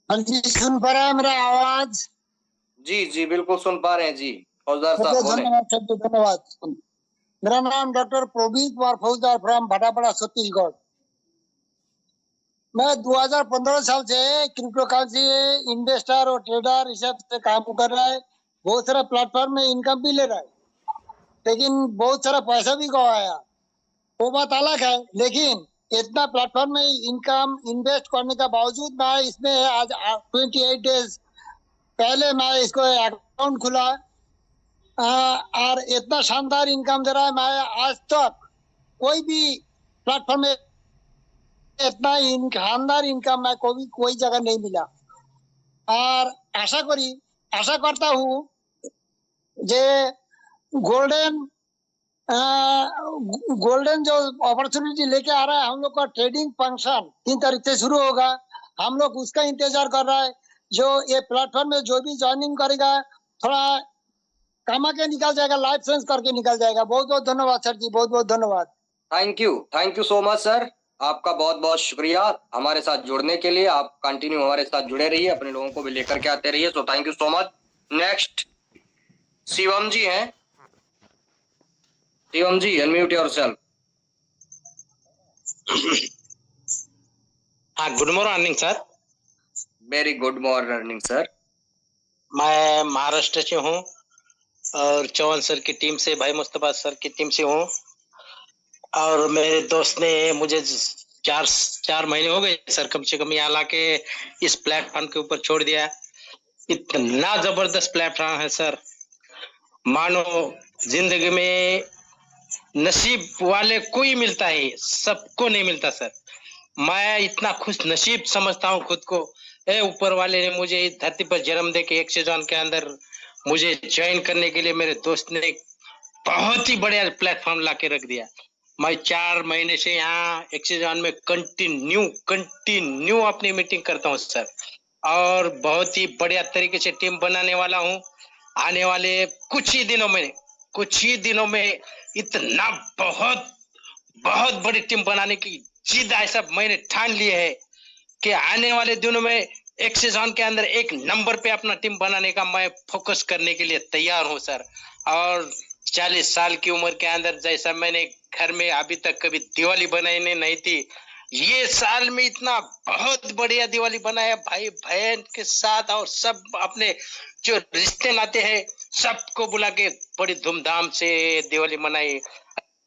हाँ जी, सुन पा रहा है मेरा आवाज? जी जी बिल्कुल सुन पा रहे हैं जी। फौजदार साहब बोले। धन्यवाद सर जी, धन्यवाद। मेरा नाम डॉक्टर प्रवीण कुमार फौजदार फ्रॉम भाटापाड़ा छत्तीसगढ़। मैं 2015 साल से क्रिप्टो करेंसी इन्वेस्टर और ट्रेडर इस सब से काम कर रहा है। बहुत सारा प्लेटफॉर्म में इनकम भी ले रहा है, लेकिन बहुत सारा पैसा भी गवाया। वो बात अलग है, लेकिन इतना प्लेटफॉर्म में इनकम इन्वेस्ट करने का बावजूद मैं इसमें आज 28 डेज पहले मैं इसको अकाउंट खुला और इतना शानदार इनकम दे रहा है। मैं आज तक कोई भी प्लेटफॉर्म में इतना शानदार इनकम मैं कोई जगह नहीं मिला। और आशा करता हूँ जे गोल्डन गोल्डन जो अपॉर्चुनिटी लेके आ रहा है हम लोग का ट्रेडिंग फंक्शन 3 तारीख से शुरू होगा। हम लोग उसका इंतजार कर रहा है। जो ये प्लेटफॉर्म में जो भी ज्वाइनिंग करेगा थोड़ा कमा के निकल जाएगा, लाइफ सेंस करके निकल जाएगा। बहुत बहुत धन्यवाद सर जी, बहुत बहुत धन्यवाद। Thank you so much sir. आपका बहुत बहुत शुक्रिया हमारे साथ जुड़ने के लिए। आप कंटिन्यू हमारे साथ जुड़े रहिए, अपने लोगों को भी लेकर के आते रहिए। So thank you so much. Next Shivam ji हैं। Shivam ji unmute yourself. हाँ, good morning sir. Very good morning sir. मैं महाराष्ट्र से हूँ और चौहान सर की टीम से, भाई मुस्तफा सर की टीम से हूँ। और मेरे दोस्त ने मुझे 4 महीने हो गए सर कम से कम यहाँ लाके इस प्लेटफॉर्म के ऊपर छोड़ दिया। इतना जबरदस्त प्लेटफॉर्म है सर, मानो जिंदगी में नसीब वाले को ही मिलता है, सबको नहीं मिलता सर। मैं इतना खुश नसीब समझता हूँ खुद को। ऊपर वाले ने मुझे इस धरती पर जन्म दे के एक्सीजन के अंदर मुझे ज्वाइन करने के लिए मेरे दोस्त ने बहुत ही बढ़िया प्लेटफॉर्म लाके रख दिया। मैं 4 महीने से यहाँ एक्सीजन में कंटिन्यू अपनी मीटिंग करता हूँ सर, और बहुत ही बढ़िया तरीके से टीम बनाने वाला हूँ। आने वाले कुछ ही दिनों में इतना बहुत बड़ी टीम बनाने की जिद ऐसा मैंने ठान ली है कि आने वाले दिनों में एक्सीजन के अंदर एक नंबर पे अपना टीम बनाने का मैं फोकस करने के लिए तैयार हूं सर। और 40 साल की उम्र के अंदर जैसा मैंने घर में अभी तक कभी दिवाली बनाई नहीं थी, ये साल में इतना बहुत बढ़िया दिवाली बनाया भाई बहन के साथ, और सब अपने जो रिश्ते नाते हैं सबको बुला के बड़ी धूमधाम से दिवाली मनाई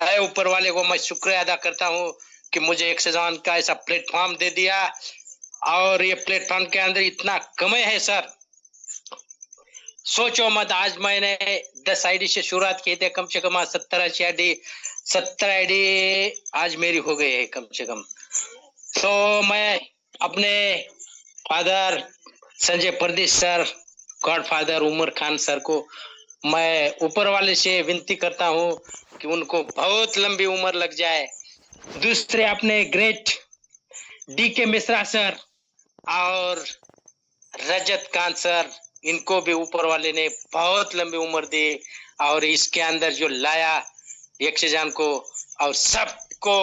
है। ऊपर वाले को मैं शुक्रिया अदा करता हूँ कि मुझे एक्सीजन का ऐसा प्लेटफॉर्म दे दिया, और ये प्लेटफॉर्म के अंदर इतना कमाई है सर, सोचो मत। आज मैंने 10 आईडी से शुरुआत की थी, कम से कम 70 आईडी आज मेरी हो गई है कम से कम। तो मैं अपने father Sanjay Pradeep sir, god father Umar Khan sir को मैं ऊपर वाले से विनती करता हूँ कि उनको बहुत लंबी उम्र लग जाए। दूसरे अपने ग्रेट DK मिश्रा सर और रजत कांत सर, इनको भी ऊपर वाले ने बहुत लंबी उम्र दी, और इसके अंदर जो लाया यक्षजान को और सबको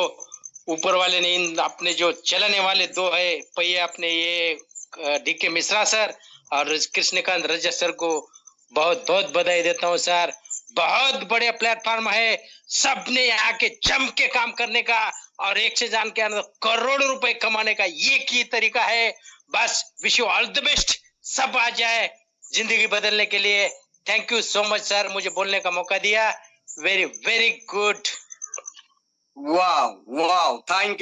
ऊपर वाले ने इन अपने जो चलने वाले 2 है पहिए अपने, ये DK मिश्रा सर और कृष्णकांत रजत सर को बहुत बहुत बधाई देता हूँ सर। बहुत बढ़िया प्लेटफॉर्म है, सबने यहाँ के जम के काम करने का और एक्सीजन के अंदर करोड़ों रुपए कमाने का ये की तरीका है। बस wish you all the best, सब आ जाए जिंदगी बदलने के लिए। Thank you so much sir, मुझे बोलने का मौका दिया। Very very good. वाह thank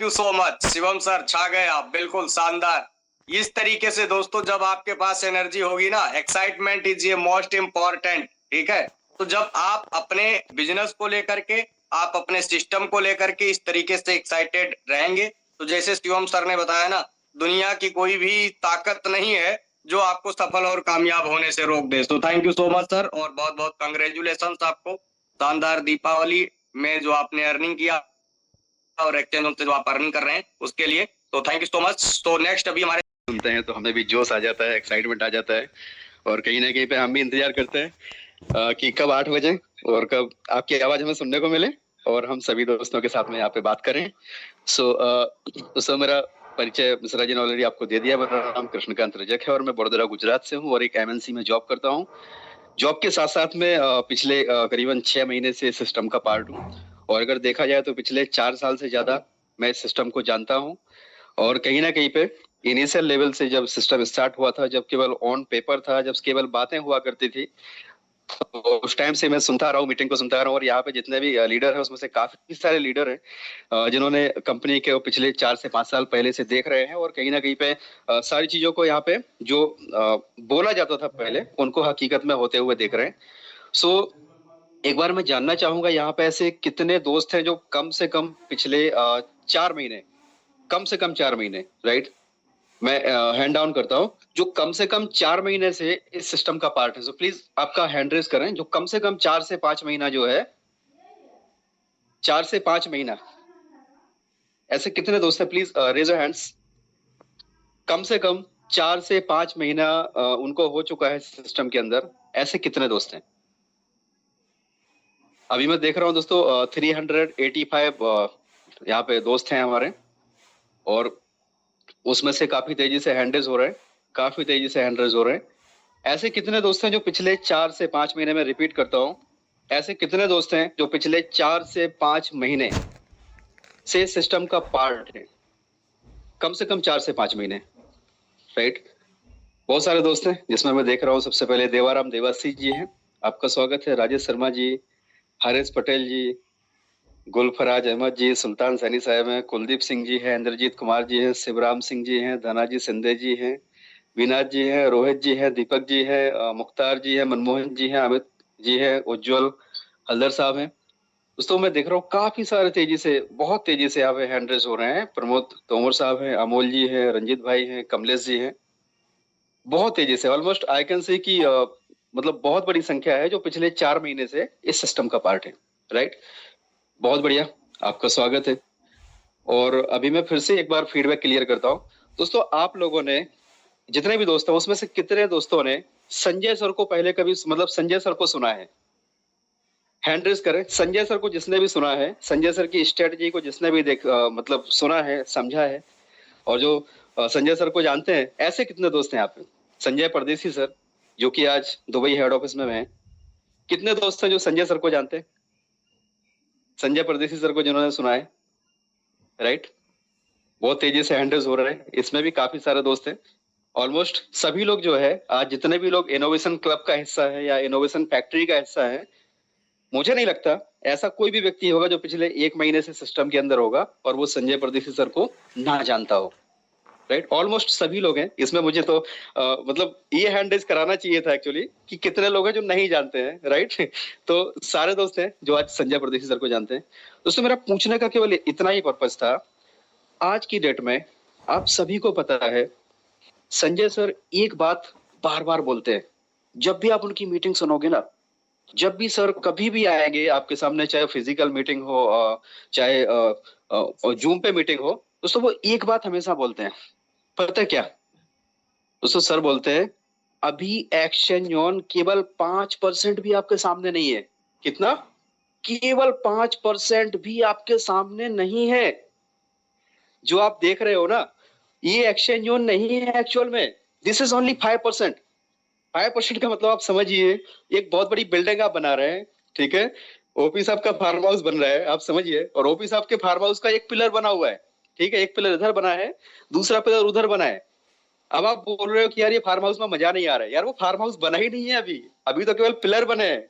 you so much Shivam sir, छा गए आप, बिल्कुल शानदार। इस तरीके से दोस्तों जब आपके पास एनर्जी होगी ना, एक्साइटमेंट इज ये मोस्ट इम्पोर्टेंट, ठीक है। तो जब आप अपने बिजनेस को लेकर के, आप अपने सिस्टम को लेकर के इस तरीके से एक्साइटेड रहेंगे, तो जैसे शिवम सर ने बताया ना, दुनिया की कोई भी ताकत नहीं है जो आपको सफल और कामयाब होने से रोक दे। तो thank you so much sir, और बहुत बहुत कंग्रेचुलेशन आपको शानदार दीपावली में जो आपने अर्निंग किया और एक्सचेंज से जो आप अर्निंग कर रहे हैं उसके लिए। तो थैंक यू सो मच। तो नेक्स्ट अभी हमारे सुनते हैं तो हमें भी जोश आ जाता है, एक्साइटमेंट आ जाता है, और कहीं ना कहीं पे हम भी इंतजार करते हैं कि कब 8 बजे और कब आपकी आवाज हमें सुनने को मिले और हम सभी दोस्तों के साथ में यहाँ पे बात करें। सो मेरा परिचय मिश्रा जी ने ऑलरेडी आपको दे दिया। मेरा नाम कृष्णकांत रजक है और मैं बड़ोदरा गुजरात से हूँ और एक एमएनसी में जॉब करता हूँ। जॉब के साथ साथ में पिछले करीबन 6 महीने से सिस्टम का पार्ट हूँ और अगर देखा जाए तो पिछले 4 साल से ज्यादा मैं इस सिस्टम को जानता हूँ। और कहीं ना कहीं पे इनिशियल लेवल से जब सिस्टम स्टार्ट हुआ था, जब केवल ऑन पेपर था, जब केवल बातें हुआ करती थी, तो उस टाइम से मैं सुनता रहा हूँ, मीटिंग को सुनता रहा हूँ। और यहाँ पे जितने भी लीडर हैं उसमें से काफी सारे लीडर हैं जिन्होंने कंपनी के पिछले 4 से 5 साल पहले से देख रहे हैं और कहीं ना कहीं पे सारी चीजों को यहाँ पे जो बोला जाता था पहले उनको हकीकत में होते हुए देख रहे हैं। सो एक बार मैं जानना चाहूंगा यहाँ पे ऐसे कितने दोस्त हैं जो कम से कम पिछले 4 महीने, कम से कम 4 महीने, राइट, मैं हैंड डाउन करता हूं, जो कम से कम 4 महीने से इस सिस्टम का पार्ट है। सो प्लीज आपका हैंड रेज करें जो कम से कम 4 से 5 महीना जो है, 4 से 5 महीना, ऐसे कितने दोस्त हैं? Please raise your hands. कम से कम 4 से 5 महीना उनको हो चुका है सिस्टम के अंदर, ऐसे कितने दोस्त हैं? अभी मैं देख रहा हूं दोस्तों 385 यहाँ पे दोस्त हैं हमारे और उसमें से काफी तेजी से हैंडरेज हो रहे हैं, काफी तेजी से हैंडरेज हो रहे हैं। ऐसे कितने दोस्त हैं जो पिछले 4 से 5 महीने में, रिपीट करता हूं, ऐसे कितने दोस्त हैं जो पिछले 4 से 5 महीने से सिस्टम का पार्ट है? कम से कम 4 से 5 महीने, राइट। बहुत सारे दोस्त हैं जिसमें मैं देख रहा हूँ सबसे पहले देवाराम देवासी जी हैं, आपका स्वागत है। राजेश शर्मा जी, हारिस पटेल जी, गुलफराज अहमद जी, सुल्तान सैनी साहब हैं, कुलदीप सिंह जी हैं, इंद्रजीत कुमार जी हैं, शिवराम सिंह जी हैं, धनाजी सिंधे जी हैं, विनाथ जी हैं, रोहित जी हैं, दीपक जी हैं, मुख्तार जी हैं, मनमोहन जी हैं, अमित जी हैं, उज्जवल हल्दर साहब हैं। दोस्तों मैं देख रहा हूँ काफी सारे तेजी से, बहुत तेजी से यहाँ पे हैंड रेज हो रहे हैं। प्रमोद तोमर साहब हैं, अमोल जी हैं, रंजीत भाई हैं, कमलेश जी हैं, बहुत तेजी से। ऑलमोस्ट आई कैन से कि मतलब बहुत बड़ी संख्या है जो पिछले 4 महीने से इस सिस्टम का पार्ट है, राइट। बहुत बढ़िया, आपका स्वागत है। और अभी मैं फिर से एक बार फीडबैक क्लियर करता हूँ। दोस्तों आप लोगों ने, जितने भी दोस्त हैं उसमें से कितने दोस्तों ने संजय सर को पहले कभी, मतलब संजय सर को सुना है? हैंड रेज करें। संजय सर को जिसने भी सुना है, संजय सर की स्ट्रेटजी को जिसने भी मतलब सुना है, समझा है और जो संजय सर को जानते हैं, ऐसे कितने दोस्त हैं यहाँ पे? संजय परदेसी सर जो कि आज दुबई हेड ऑफिस में हैं, कितने दोस्त हैं जो संजय सर को जानते हैं? संजय परदेसी सर को जिन्होंने सुना है, राइट। बहुत तेजी से हैंडल्स हो रहे हैं, इसमें भी काफी सारे दोस्त हैं। ऑलमोस्ट सभी लोग जो है आज, जितने भी लोग इनोवेशन क्लब का हिस्सा है या इनोवेशन फैक्ट्री का हिस्सा है, मुझे नहीं लगता ऐसा कोई भी व्यक्ति होगा जो पिछले 1 महीने से सिस्टम के अंदर होगा और वो संजय परदेसी सर को ना जानता हो, राइट। ऑलमोस्ट सभी लोग हैं इसमें। मुझे तो मतलब ये हैंड रेज कराना चाहिए था एक्चुअली कि कितने लोग हैं जो नहीं जानते हैं, राइट। तो सारे दोस्त हैं जो आज संजय परदेसी सर को जानते हैं। दोस्तों मेरा पूछने का केवल इतना ही पर्पस था। आज की डेट में आप सभी को पता है संजय सर एक बात बार बार बोलते हैं, जब भी आप उनकी मीटिंग सुनोगे ना, जब भी सर कभी भी आएंगे आपके सामने, चाहे फिजिकल मीटिंग हो चाहे जूम पे मीटिंग हो, दोस्तों वो एक बात हमेशा बोलते हैं, पता है क्या दोस्तों? सर बोलते हैं अभी एक्सचेंज केवल 5% भी आपके सामने नहीं है। कितना? केवल 5% भी आपके सामने नहीं है। जो आप देख रहे हो ना, ये एक्सचेंज नहीं है एक्चुअल में। This is only 5%। 5% का मतलब आप समझिए एक बहुत बड़ी बिल्डिंग आप बना रहे हैं, ठीक है। ओपी साहब का फार्म हाउस बन रहा है, आप समझिए, और ओपी साहब के फार्म हाउस का एक पिलर बना हुआ है, ठीक है। एक पिलर इधर बना है, दूसरा पिलर उधर बना है। अब आप बोल रहे हो कि यार ये फार्म हाउस में मजा नहीं आ रहा है। यार वो फार्म हाउस बना ही नहीं है अभी, अभी तो केवल पिलर बने हैं,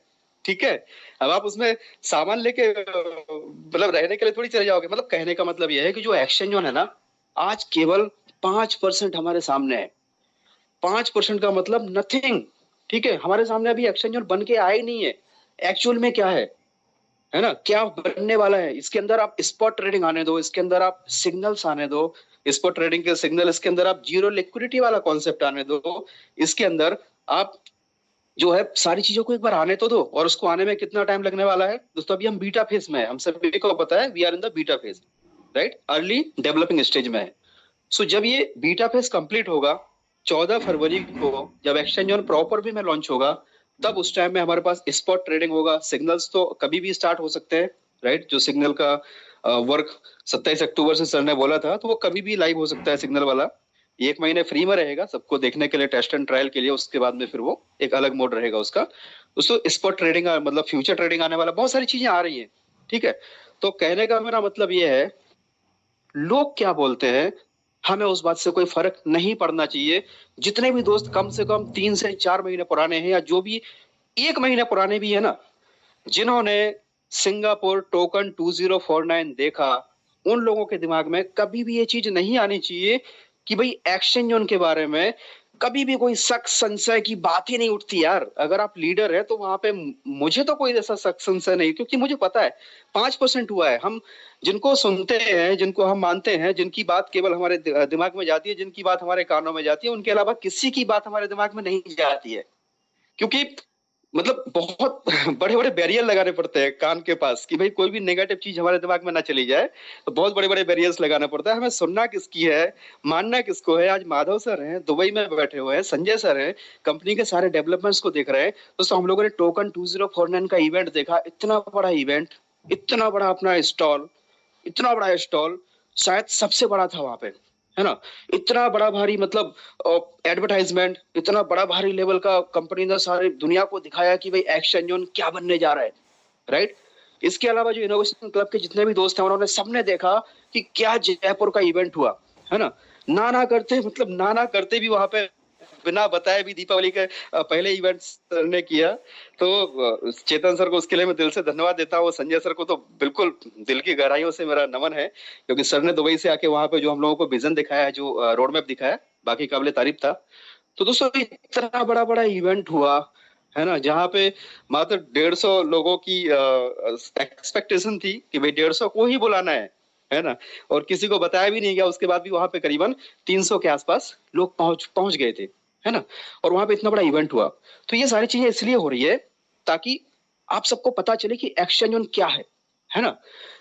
ठीक है। अब आप उसमें सामान लेके मतलब रहने के लिए थोड़ी चले जाओगे। मतलब कहने का मतलब यह है कि जो एक्सचेंज है ना, आज केवल 5% हमारे सामने है। 5% का मतलब नथिंग, ठीक है। हमारे सामने अभी एक्सचेंज बन के आए नहीं है। एक्चुअल में क्या है ना, क्या बनने वाला है? इसके अंदर आप स्पॉट ट्रेडिंग आने दो, इसके अंदर आप सिग्नल्स आने दो, स्पॉट ट्रेडिंग के सिग्नल, इसके अंदर आप जीरो लिक्विडिटी वाला कॉन्सेप्ट आने दो, इसके अंदर आप जो है सारी चीजों को एक बार आने तो दो। और उसको आने में कितना टाइम लगने वाला है दोस्तों? अभी हम बीटा फेज में है, हम सभी को पता है, we are in the beta phase, right, early developing stage में है। सो जब ये बीटा फेज कंप्लीट होगा 14 फरवरी को, जब एक्सचेंज ऑन प्रॉपर भी में लॉन्च होगा, तब उस टाइम में हमारे पास स्पॉट ट्रेडिंग होगा। सिग्नल्स तो कभी भी स्टार्ट हो सकते हैं, राइट। जो सिग्नल का वर्क 27 अक्टूबर से सर ने बोला था, तो वो कभी भी लाइव हो सकता है सिग्नल वाला। 1 महीने फ्री में रहेगा सबको देखने के लिए, टेस्ट एंड ट्रायल के लिए। उसके बाद में फिर वो एक अलग मोड रहेगा उसका। दोस्तों स्पॉट ट्रेडिंग मतलब फ्यूचर ट्रेडिंग आने वाला, बहुत सारी चीजें आ रही हैं, ठीक है। तो कहने का मेरा मतलब ये है, लोग क्या बोलते हैं हमें उस बात से कोई फर्क नहीं पड़ना चाहिए। जितने भी दोस्त कम से कम 3 से 4 महीने पुराने हैं, या जो भी 1 महीने पुराने भी है ना, जिन्होंने सिंगापुर टोकन 2049 देखा, उन लोगों के दिमाग में कभी भी ये चीज नहीं आनी चाहिए कि भाई एक्सचेंज उनके बारे में कभी भी कोई शक संशय की बात ही नहीं उठती यार। अगर आप लीडर है तो वहां पे मुझे तो कोई ऐसा शक संशय नहीं, क्योंकि मुझे पता है 5% हुआ है। हम जिनको सुनते हैं, जिनको हम मानते हैं, जिनकी बात केवल हमारे दिमाग में जाती है, जिनकी बात हमारे कानों में जाती है, उनके अलावा किसी की बात हमारे दिमाग में नहीं जाती है। क्योंकि मतलब बहुत बड़े बड़े बैरियर लगाने पड़ते हैं कान के पास कि भाई कोई भी नेगेटिव चीज हमारे दिमाग में ना चली जाए। तो बहुत बड़े बड़े बैरियर्स लगाना पड़ता है। हमें सुनना किसकी है, मानना किसको है। आज माधव सर हैं, दुबई में बैठे हुए हैं, संजय सर हैं, कंपनी के सारे डेवलपमेंट्स को देख रहे हैं। दोस्तों हम लोगों ने टोकन 2049 का इवेंट देखा, इतना बड़ा इवेंट, इतना बड़ा अपना स्टॉल, इतना बड़ा स्टॉल शायद सबसे बड़ा था वहां पे, है ना। इतना बड़ा भारी मतलब एडवर्टाइजमेंट, इतना बड़ा भारी लेवल का कंपनी ने सारी दुनिया को दिखाया कि भाई एक्सचेंज ऑन क्या बनने जा रहा है, राइट। इसके अलावा जो इनोवेशन क्लब के जितने भी दोस्त हैं, उन्होंने सबने देखा कि क्या जयपुर का इवेंट हुआ, है ना। ना करते मतलब ना करते भी वहां पे बिना बताए भी दीपावली के पहले इवेंट सर ने किया। तो चेतन सर को उसके लिए मैं दिल से धन्यवाद देता हूँ। संजय सर को तो बिल्कुल दिल की गहराइयों से मेरा नमन है, क्योंकि सर ने दुबई से आके वहां पे जो हम लोगों को विजन दिखाया है, जो रोड मैप दिखाया, बाकी काबिले तारीफ था। तो दोस्तों इतना बड़ा बड़ा इवेंट हुआ, है ना, जहाँ पे मात्र 150 लोगों की एक्सपेक्टेशन थी कि भाई 150 को ही बुलाना है ना। और किसी को बताया भी नहीं गया। उसके बाद भी वहां पे करीबन 300 के आसपास लोग पहुंच गए थे, है ना। और वहां पे इतना बड़ा इवेंट हुआ। तो ये सारी चीजें इसलिए हो रही है ताकि आप सबको पता चले कि एक्सचेंज ऑन क्या है ना।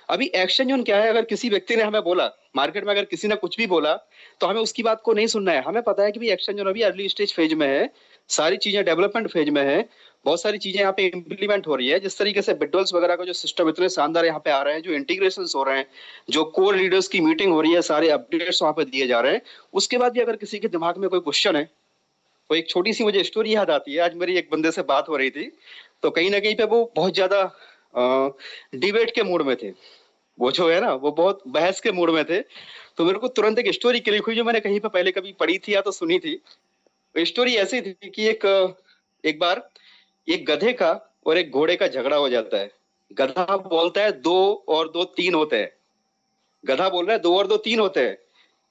अभी एक्सचेंज ऑन क्या है, अगर किसी व्यक्ति ने हमें बोला, मार्केट में अगर किसी ने कुछ भी बोला, तो हमें उसकी बात को नहीं सुनना है। हमें पता है कि भाई एक्सचेंज ऑन अभी अर्ली स्टेज फेज में है, सारी चीजें डेवलपमेंट फेज में है, बहुत सारी चीजें यहाँ पे इंप्लीमेंट हो रही है। जिस तरीके से बिटडॉल्स वगैरह का जो सिस्टम इतने शानदार यहाँ पे आ रहे हैं, जो इंटीग्रेशन हो रहे हैं, जो कोर लीडर्स की मीटिंग हो रही है, सारे अपडेट्स वहां पे दिए जा रहे हैं। उसके बाद भी अगर किसी के दिमाग में कोई क्वेश्चन है, तो एक छोटी सी मुझे स्टोरी याद आती है। आज मेरी एक बंदे से बात हो रही थी, तो कहीं ना कहीं पे वो बहुत ज्यादा डिबेट के मूड में थे। वो जो है ना, वो बहुत बहस के मूड में थे। तो मेरे को तुरंत एक स्टोरी क्लिक हुई जो मैंने कहीं पे पहले कभी पढ़ी थी या तो सुनी थी। स्टोरी ऐसी थी कि एक बार एक गधे का और एक घोड़े का झगड़ा हो जाता है। गधा बोलता है 2 और 2 3 होते हैं। गधा बोल रहा है 2 और 2 3 होते हैं।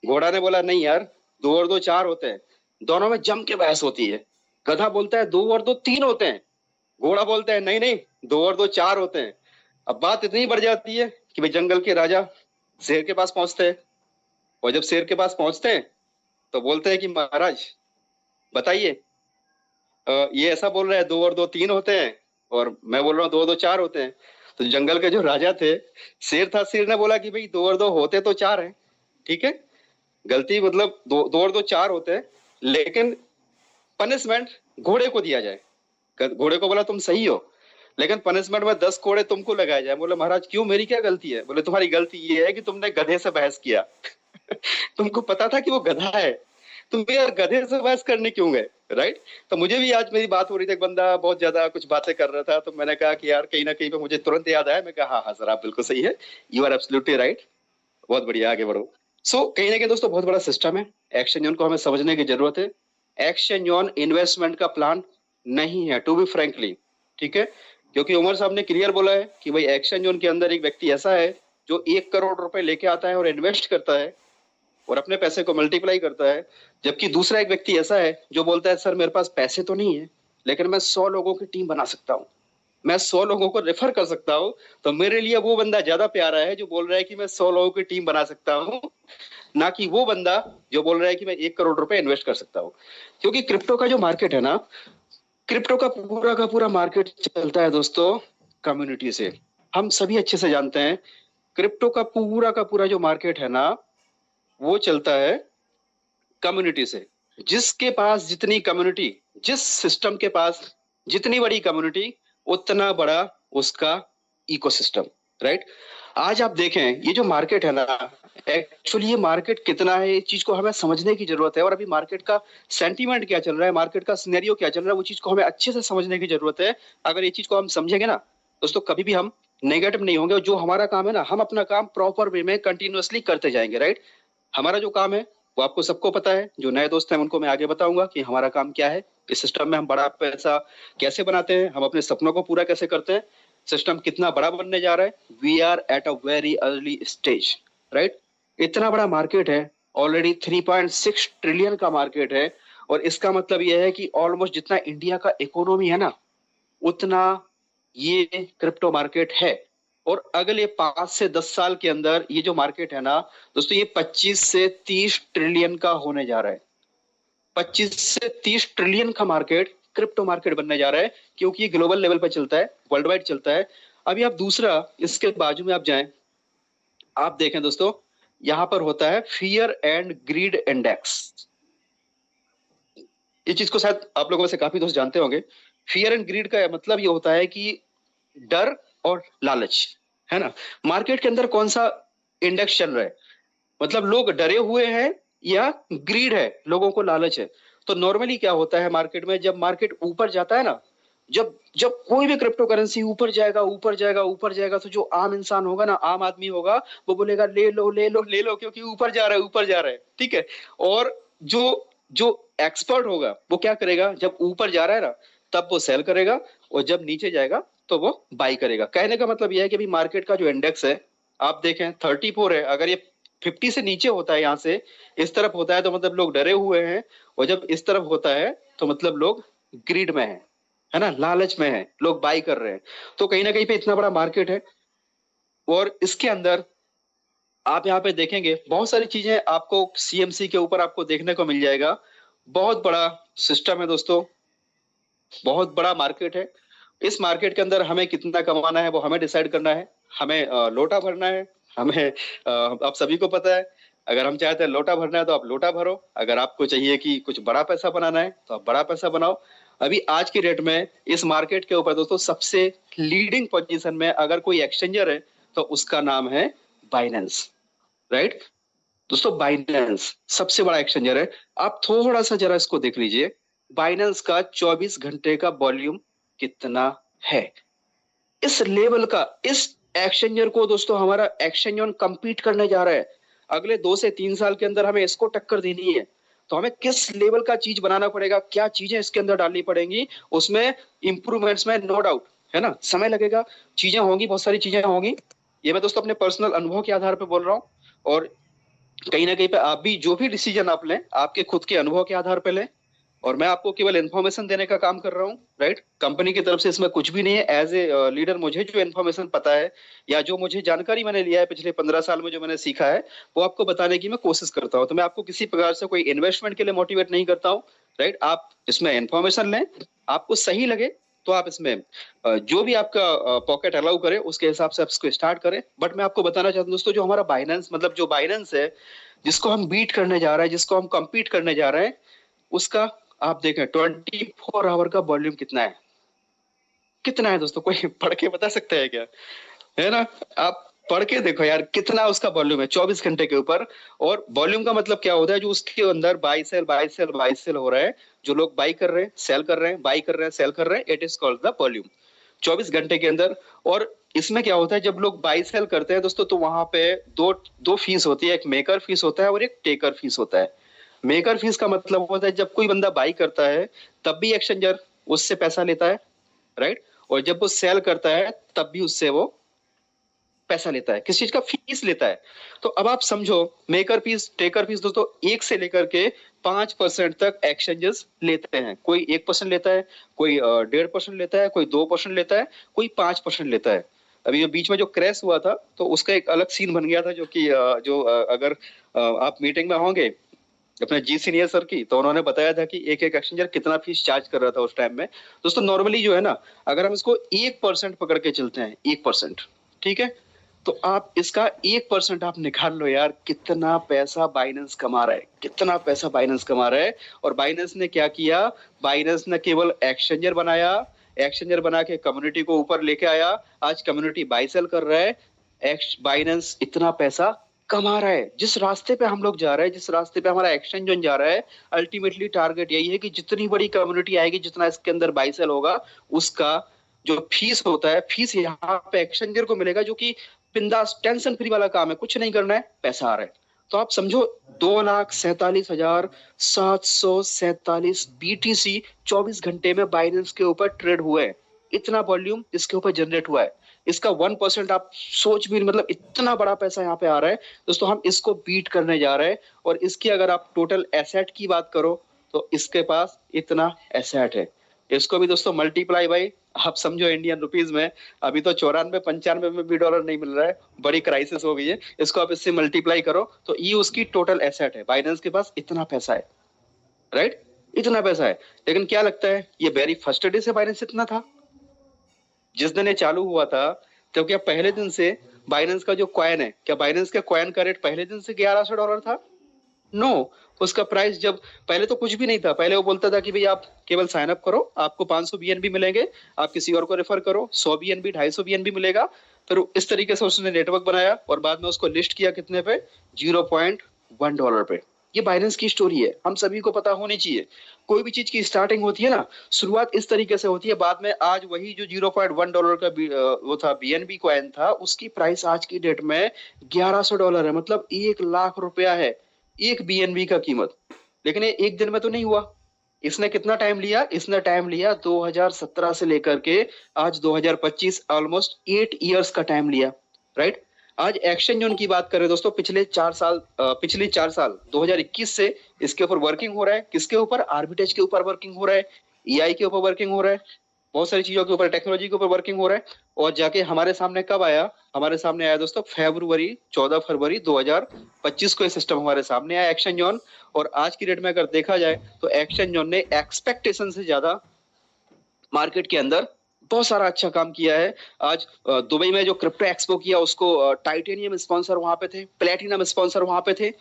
घोड़ा ने बोला नहीं यार, 2 और 2 4 होते हैं। दोनों में जम के बहस होती है। गधा बोलता है 2 और 2 3 होते हैं। घोड़ा बोलता है नहीं नहीं, 2 और 2 4 होते हैं। अब बात इतनी बढ़ जाती है कि भाई जंगल के राजा शेर के पास पहुंचते हैं। और जब शेर के पास पहुंचते हैं तो बोलते हैं कि महाराज बताइए, ये ऐसा बोल रहा है 2 और 2 3 होते हैं, और मैं बोल रहा हूँ 2 और 2 4 होते हैं। तो जंगल के जो राजा थे, शेर था, शेर ने बोला कि भाई 2 और 2 होते तो 4 हैं, ठीक है। गलती मतलब 2 और 2 4 होते हैं, लेकिन पनिशमेंट घोड़े को दिया जाए। घोड़े को बोला तुम सही हो, लेकिन पनिशमेंट में 10 कोड़े तुमको लगाए जाए। बोले महाराज क्यों, मेरी क्या गलती है? बोले तुम्हारी गलती ये है कि तुमने गधे से बहस किया। तुमको पता था कि वो गधा है, तुम यार गधे से बहस करने क्यों गए, राइट। तो मुझे भी आज मेरी बात हो रही थी, एक बंदा बहुत ज्यादा कुछ बातें कर रहा था, तो मैंने कहा कि यार कहीं ना कहीं पे मुझे तुरंत याद आया। मैं कहा हाँ हाँ सर, आप बिल्कुल सही है, यू आर एब्सोल्युटली राइट, बहुत बढ़िया, आगे बढ़ो। सो कहीं ना कहीं दोस्तों बहुत बड़ा सिस्टम है। एक्सचेंज ऑन को हमें समझने की जरूरत है। एक्सचेंज ऑन इन्वेस्टमेंट का प्लान नहीं है, टू बी फ्रेंकली, ठीक है। क्योंकि उमर साहब ने क्लियर बोला है कि भाई एक्सचेंज ऑन के अंदर एक व्यक्ति ऐसा है जो 1 करोड़ रुपए लेके आता है और इन्वेस्ट करता है और अपने पैसे को मल्टीप्लाई करता है। जबकि दूसरा एक व्यक्ति ऐसा है जो बोलता है सर मेरे पास पैसे तो नहीं है, लेकिन मैं 100 लोगों की टीम बना सकता हूँ, मैं 100 लोगों को रेफर कर सकता हूँ। तो मेरे लिए वो बंदा ज्यादा प्यारा है जो बोल रहा है कि मैं 100 लोगों की टीम बना सकता हूँ, ना कि वो बंदा जो बोल रहा है कि मैं 1 करोड़ रुपए इन्वेस्ट कर सकता हूँ। क्योंकि क्रिप्टो का जो मार्केट है ना, क्रिप्टो का पूरा मार्केट चलता है दोस्तों कम्युनिटी से। हम सभी अच्छे से जानते हैं क्रिप्टो का पूरा जो मार्केट है ना, वो चलता है कम्युनिटी से। जिसके पास जितनी कम्युनिटी, जिस सिस्टम के पास जितनी बड़ी कम्युनिटी, उतना बड़ा उसका इकोसिस्टम, राइट। आज आप देखें ये जो मार्केट है ना, एक्चुअली ये मार्केट कितना है, इस चीज को हमें समझने की जरूरत है। और अभी मार्केट का सेंटीमेंट क्या चल रहा है, मार्केट का सिनेरियो क्या चल रहा है, वो चीज को हमें अच्छे से समझने की जरूरत है। अगर ये चीज को हम समझेंगे ना दोस्तों, कभी भी हम नेगेटिव नहीं होंगे। और जो हमारा काम है ना, हम अपना काम प्रॉपर वे में कंटिन्यूअसली करते जाएंगे, राइट। हमारा जो काम है वो आपको सबको पता है। जो नए दोस्त हैं उनको मैं आगे बताऊंगा कि हमारा काम क्या है, इस सिस्टम में हम बड़ा पैसा कैसे बनाते हैं, हम अपने सपनों को पूरा कैसे करते हैं, सिस्टम कितना बड़ा बनने जा रहा है। We are at a very early stage, right. इतना बड़ा मार्केट है, ऑलरेडी 3.6 ट्रिलियन का मार्केट है। और इसका मतलब यह है कि ऑलमोस्ट जितना इंडिया का इकोनॉमी है ना, उतना ये क्रिप्टो मार्केट है। और अगले 5 से 10 साल के अंदर ये जो मार्केट है ना दोस्तों, ये 25 से 30 ट्रिलियन का होने जा रहा है। 25 से 30 ट्रिलियन का मार्केट क्रिप्टो मार्केट बनने जा रहा है, क्योंकि ये ग्लोबल लेवल पर चलता है, वर्ल्ड वाइड चलता है। अभी आप दूसरा इसके बाजू में आप जाएं, आप देखें दोस्तों, यहां पर होता है फियर एंड ग्रीड इंडेक्स। इस चीज को शायद आप लोगों में से काफी दोस्त जानते होंगे। फियर एंड ग्रीड का मतलब ये होता है कि डर और लालच, है ना। मार्केट के अंदर कौन सा इंडेक्स चल रहा है, मतलब लोग डरे हुए हैं या ग्रीड है, लोगों को लालच है। तो नॉर्मली क्या होता है मार्केट में, जब मार्केट ऊपर जाता है ना, जब जब कोई भी क्रिप्टो करेंसी ऊपर जाएगा ऊपर जाएगा ऊपर जाएगा, तो जो आम इंसान होगा ना, आम आदमी होगा, वो बोलेगा ले लो ले लो ले लो, क्योंकि ऊपर जा रहा है ऊपर जा रहा है, ठीक है। और जो जो एक्सपर्ट होगा वो क्या करेगा, जब ऊपर जा रहा है ना तब वो सेल करेगा, और जब नीचे जाएगा तो वो बाई करेगा। कहने का मतलब यह है कि अभी मार्केट का जो इंडेक्स है आप देखें 34 है। अगर ये 50 से नीचे होता है, यहां से इस तरफ होता है, तो मतलब लोग डरे हुए हैं। और जब इस तरफ होता है तो मतलब लोग ग्रीड में है ना, लालच में है, लोग बाई कर रहे हैं। तो कहीं ना कहीं पे इतना बड़ा मार्केट है। और इसके अंदर आप यहाँ पे देखेंगे बहुत सारी चीजें आपको सीएमसी के ऊपर आपको देखने को मिल जाएगा। बहुत बड़ा सिस्टम है दोस्तों, बहुत बड़ा मार्केट है। इस मार्केट के अंदर हमें कितना कमाना है वो हमें डिसाइड करना है। हमें लोटा भरना है, हमें आप सभी को पता है, अगर हम चाहते हैं लोटा भरना है तो आप लोटा भरो। अगर आपको चाहिए कि कुछ बड़ा पैसा बनाना है तो आप बड़ा पैसा बनाओ। अभी आज की डेट में इस मार्केट के ऊपर दोस्तों सबसे लीडिंग पोजीशन में अगर कोई एक्सचेंजर है तो उसका नाम है बाइनेंस, राइट। दोस्तों बाइनेंस सबसे बड़ा एक्सचेंजर है। आप थोड़ा सा जरा इसको देख लीजिए, बाइनेंस का 24 घंटे का वॉल्यूम कितना है। इस लेवल का, इस एक्सचेंजर को दोस्तों हमारा एक्सचेंज ऑन compete करने जा रहा है। अगले 2 से 3 साल के अंदर हमें इसको टक्कर देनी है, तो हमें किस लेवल का चीज बनाना पड़ेगा, क्या चीजें इसके अंदर डालनी पड़ेंगी, उसमें इंप्रूवमेंट्स में नो डाउट, है ना, समय लगेगा, चीजें होंगी, बहुत सारी चीजें होंगी। ये मैं दोस्तों अपने पर्सनल अनुभव के आधार पर बोल रहा हूँ। और कहीं ना कहीं पे आप भी जो भी डिसीजन आप लें, आपके खुद के अनुभव के आधार पर लें। और मैं आपको केवल इन्फॉर्मेशन देने का काम कर रहा हूँ, राइट। कंपनी की तरफ से इसमें कुछ भी नहीं है। एज ए लीडर मुझे जो इन्फॉर्मेशन पता है या जो मुझे जानकारी मैंने लिया है पिछले 15 साल में, जो मैंने सीखा है, वो आपको बताने की मैं कोशिश करता हूँ। तो मैं आपको किसी प्रकार से कोई इन्वेस्टमेंट के लिए मोटिवेट नहीं करता हूँ, राइट। आप इसमें इन्फॉर्मेशन लें, आपको सही लगे तो आप इसमें जो भी आपका पॉकेट अलाउ करे उसके हिसाब से आप इसको स्टार्ट करें। बट मैं आपको बताना चाहता हूँ दोस्तों, जो हमारा बाइनेंस, मतलब जो बाइनेंस है, जिसको हम बीट करने जा रहे हैं, जिसको हम कम्पीट करने जा रहे हैं, उसका आप देखें 24 आवर का वॉल्यूम कितना है, कितना है दोस्तों, कोई पढ़ के बता सकता है क्या, है ना। आप पढ़ के देखो यार कितना उसका वॉल्यूम है 24 घंटे के ऊपर। और वॉल्यूम का मतलब क्या होता है, जो उसके अंदर buy sell buy sell buy sell हो रहा है, जो लोग बाई कर रहे हैं, सेल कर रहे हैं, बाई कर रहे हैं, सेल कर रहे हैं, it is called the volume 24 घंटे के अंदर। और इसमें क्या होता है, जब लोग बाई सेल करते हैं दोस्तों, तो वहां पे दो फीस होती है, एक मेकर फीस होता है और एक टेकर फीस होता है। मेकर फीस का मतलब होता है जब कोई बंदा बाई करता है तब भी एक्सचेंजर उससे पैसा लेता है, राइट। और जब वो सेल करता है तब भी उससे वो पैसा लेता है, किस चीज का, फीस लेता है। तो अब आप समझो, मेकर फीस, टेकर फीस दोस्तों 1 से लेकर के 5% तक एक्सचेंजेस लेते हैं। कोई 1% लेता है, कोई 1.5% लेता है, कोई 2% लेता है, कोई 5% लेता है। अभी जो बीच में जो क्रैश हुआ था तो उसका एक अलग सीन बन गया था, जो कि अगर आप मीटिंग में होंगे अपने जी सीनियर सर की, तो उन्होंने बताया था कि एक एक एक्सचेंजर कितना फीस चार्ज कर रहा था उस टाइम में। दोस्तों नॉर्मली जो है ना, अगर हम इसको 1% पकड़ के चलते हैं, 1%, ठीक है, तो आप इसका 1% आप निकाल लो यार, कितना पैसा बाइनेंस कमा रहा है, कितना पैसा बाइनेंस कमा रहा है। और बाइनेंस ने क्या किया, बाइनेंस ने केवल एक्सचेंजर बनाया, एक्सचेंजर बना के कम्युनिटी को ऊपर लेके आया। आज कम्युनिटी बाई सेल कर रहा है, बाइनेंस इतना पैसा कमा रहा है। जिस रास्ते पे हम लोग जा रहे हैं, जिस रास्ते पे हमारा एक्सचेंज जोन जा रहा है, अल्टीमेटली टारगेट यही है कि जितनी बड़ी कम्युनिटी आएगी, जितना इसके अंदर बाई सेल होगा, उसका जो फीस होता है, फीस यहाँ पे एक्सचेंजर को मिलेगा, जो कि बिंदास टेंशन फ्री वाला काम है, कुछ नहीं करना है, पैसा आ रहा है। तो आप समझो 2,47,747 BTC 24 घंटे में बाइनेंस के ऊपर ट्रेड हुए हैं। इतना वॉल्यूम इसके ऊपर जनरेट हुआ है। इसका 1% आप सोच भी, मतलब इतना बड़ा पैसा यहाँ पे आ रहा है दोस्तों। हम इसको बीट करने जा रहे हैं। और इसकी अगर आप टोटल एसेट की बात करो तो इसके पास इतना एसेट है। इसको भी दोस्तों मल्टीप्लाई बाई, आप समझो इंडियन रुपीज में, अभी तो 94-95 में भी डॉलर नहीं मिल रहा है, बड़ी क्राइसिस हो गई है। इसको आप इससे मल्टीप्लाई करो तो ये उसकी टोटल एसेट है। बाइनेंस के पास इतना पैसा है, राइट, इतना पैसा है। लेकिन क्या लगता है, ये वेरी फर्स्ट डे से बाइनेंस इतना था? जिस दिन ये चालू हुआ था, तो क्या पहले दिन से बाइनेंस का जो कॉइन है, क्या बाइनेंस के कॉइन का रेट पहले दिन से $1100 था? नो। उसका प्राइस जब पहले तो कुछ भी नहीं था, पहले वो बोलता था कि भाई आप केवल साइन अप करो, आपको 500 BNB मिलेंगे, आप किसी और को रेफर करो, 100 BNB 250 BNB मिलेगा। फिर इस तरीके से उसने नेटवर्क बनाया और बाद में उसको लिस्ट किया कितने पे, $0.1 पे। ये बाइनेंस की स्टोरी है, हम सभी को पता होनी चाहिए। कोई भी चीज की स्टार्टिंग होती है ना, शुरुआत इस तरीके से होती है, बाद में आज वही जो $0.1 का वो था BNB कॉइन था, उसकी प्राइस आज की डेट में $1100 है, मतलब 1 लाख रुपया है एक BNB का कीमत। लेकिन ये एक दिन में तो नहीं हुआ। इसने कितना टाइम लिया? इसने टाइम लिया 2017 से लेकर के आज 2025, ऑलमोस्ट 8 इयर्स का टाइम लिया, राइट। आज एक्सचेंज जोन की बात करें दोस्तों, पिछले 4 साल 2021 से इसके ऊपर वर्किंग हो रहा है। किसके ऊपर? आर्बिट्रेज के ऊपर वर्किंग हो रहा है, EI के ऊपर वर्किंग हो रहा है, बहुत सारी चीजों के ऊपर, टेक्नोलॉजी के ऊपर वर्किंग हो रहा है। और जाके हमारे सामने कब आया? हमारे सामने आया दोस्तों 14 फरवरी 2025 को ये सिस्टम हमारे सामने आया, एक्सचेंज जोन। और आज की डेट में अगर देखा जाए तो एक्सचेंज जोन ने एक्सपेक्टेशन से ज्यादा मार्केट के अंदर बहुत सारा अच्छा काम किया है। आज दुबई में जो क्रिप्टो एक्सपो किया, उसको टाइटेनियम स्पॉन्सर वहां पे थे, प्लेटिनम स्पॉन्सर वहां पे थे।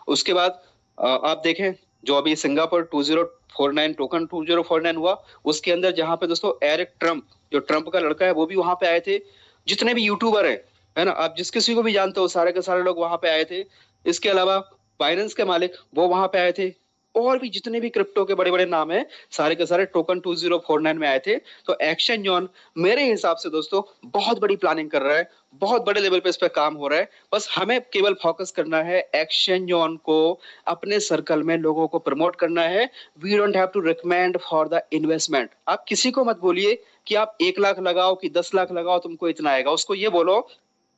उसके बाद आप देखें जो अभी सिंगापुर 2049 टोकन 2049 हुआ, उसके अंदर जहां पे दोस्तों एरिक ट्रम्प, जो ट्रम्प का लड़का है, वो भी वहां पे आए थे। जितने भी यूट्यूबर है ना, आप जिस किसी को भी जानते हो, सारे के सारे लोग वहां पे आए थे। इसके अलावा बाइनेंस के मालिक वो वहां पे आए थे, और भी जितने भी क्रिप्टो के बड़े बड़े नाम है, सारे के सारे टोकन 2049 में आए थे। तो एक्सचेंज जोन मेरे हिसाब से दोस्तों बहुत बड़ी प्लानिंग कर रहा है, बहुत बड़े लेवल पे इस पे काम हो रहा है। बस हमें केवल फोकस करना है एक्सचेंज जोन को, अपने सर्कल में लोगों को प्रमोट करना है। We don't have to recommend for the investment. आप किसी को मत बोलिए कि आप 1 लाख लगाओ कि 10 लाख लगाओ, तुमको इतना आएगा। उसको ये बोलो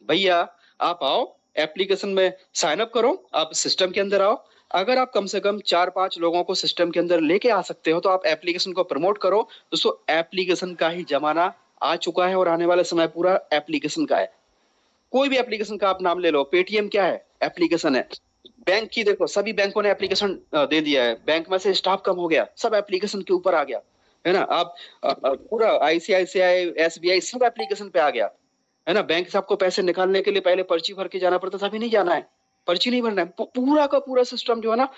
भैया आप आओ, एप्लीकेशन में साइन अप करो, आप सिस्टम के अंदर आओ। अगर आप कम से कम 4-5 लोगों को सिस्टम के अंदर लेके आ सकते हो तो आप एप्लीकेशन को प्रमोट करो। दोस्तों एप्लीकेशन का ही जमाना आ चुका है और आने वाला समय पूरा एप्लीकेशन का है। कोई भी एप्लीकेशन का आप नाम ले लो, पेटीएम क्या है? एप्लीकेशन है। बैंक की देखो, सभी बैंकों ने एप्लीकेशन दे दिया है, बैंक में से स्टाफ कम हो गया, सब एप्लीकेशन के ऊपर आ गया, है ना। आप पूरा ICICI SBI सब एप्लीकेशन पे आ गया, है ना। बैंक से आपको पैसे निकालने के लिए पहले पर्ची भर के जाना पड़ता था, अभी नहीं जाना है, पर्ची नहीं भरना है। पूरा का पूरा सिस्टम जो है ना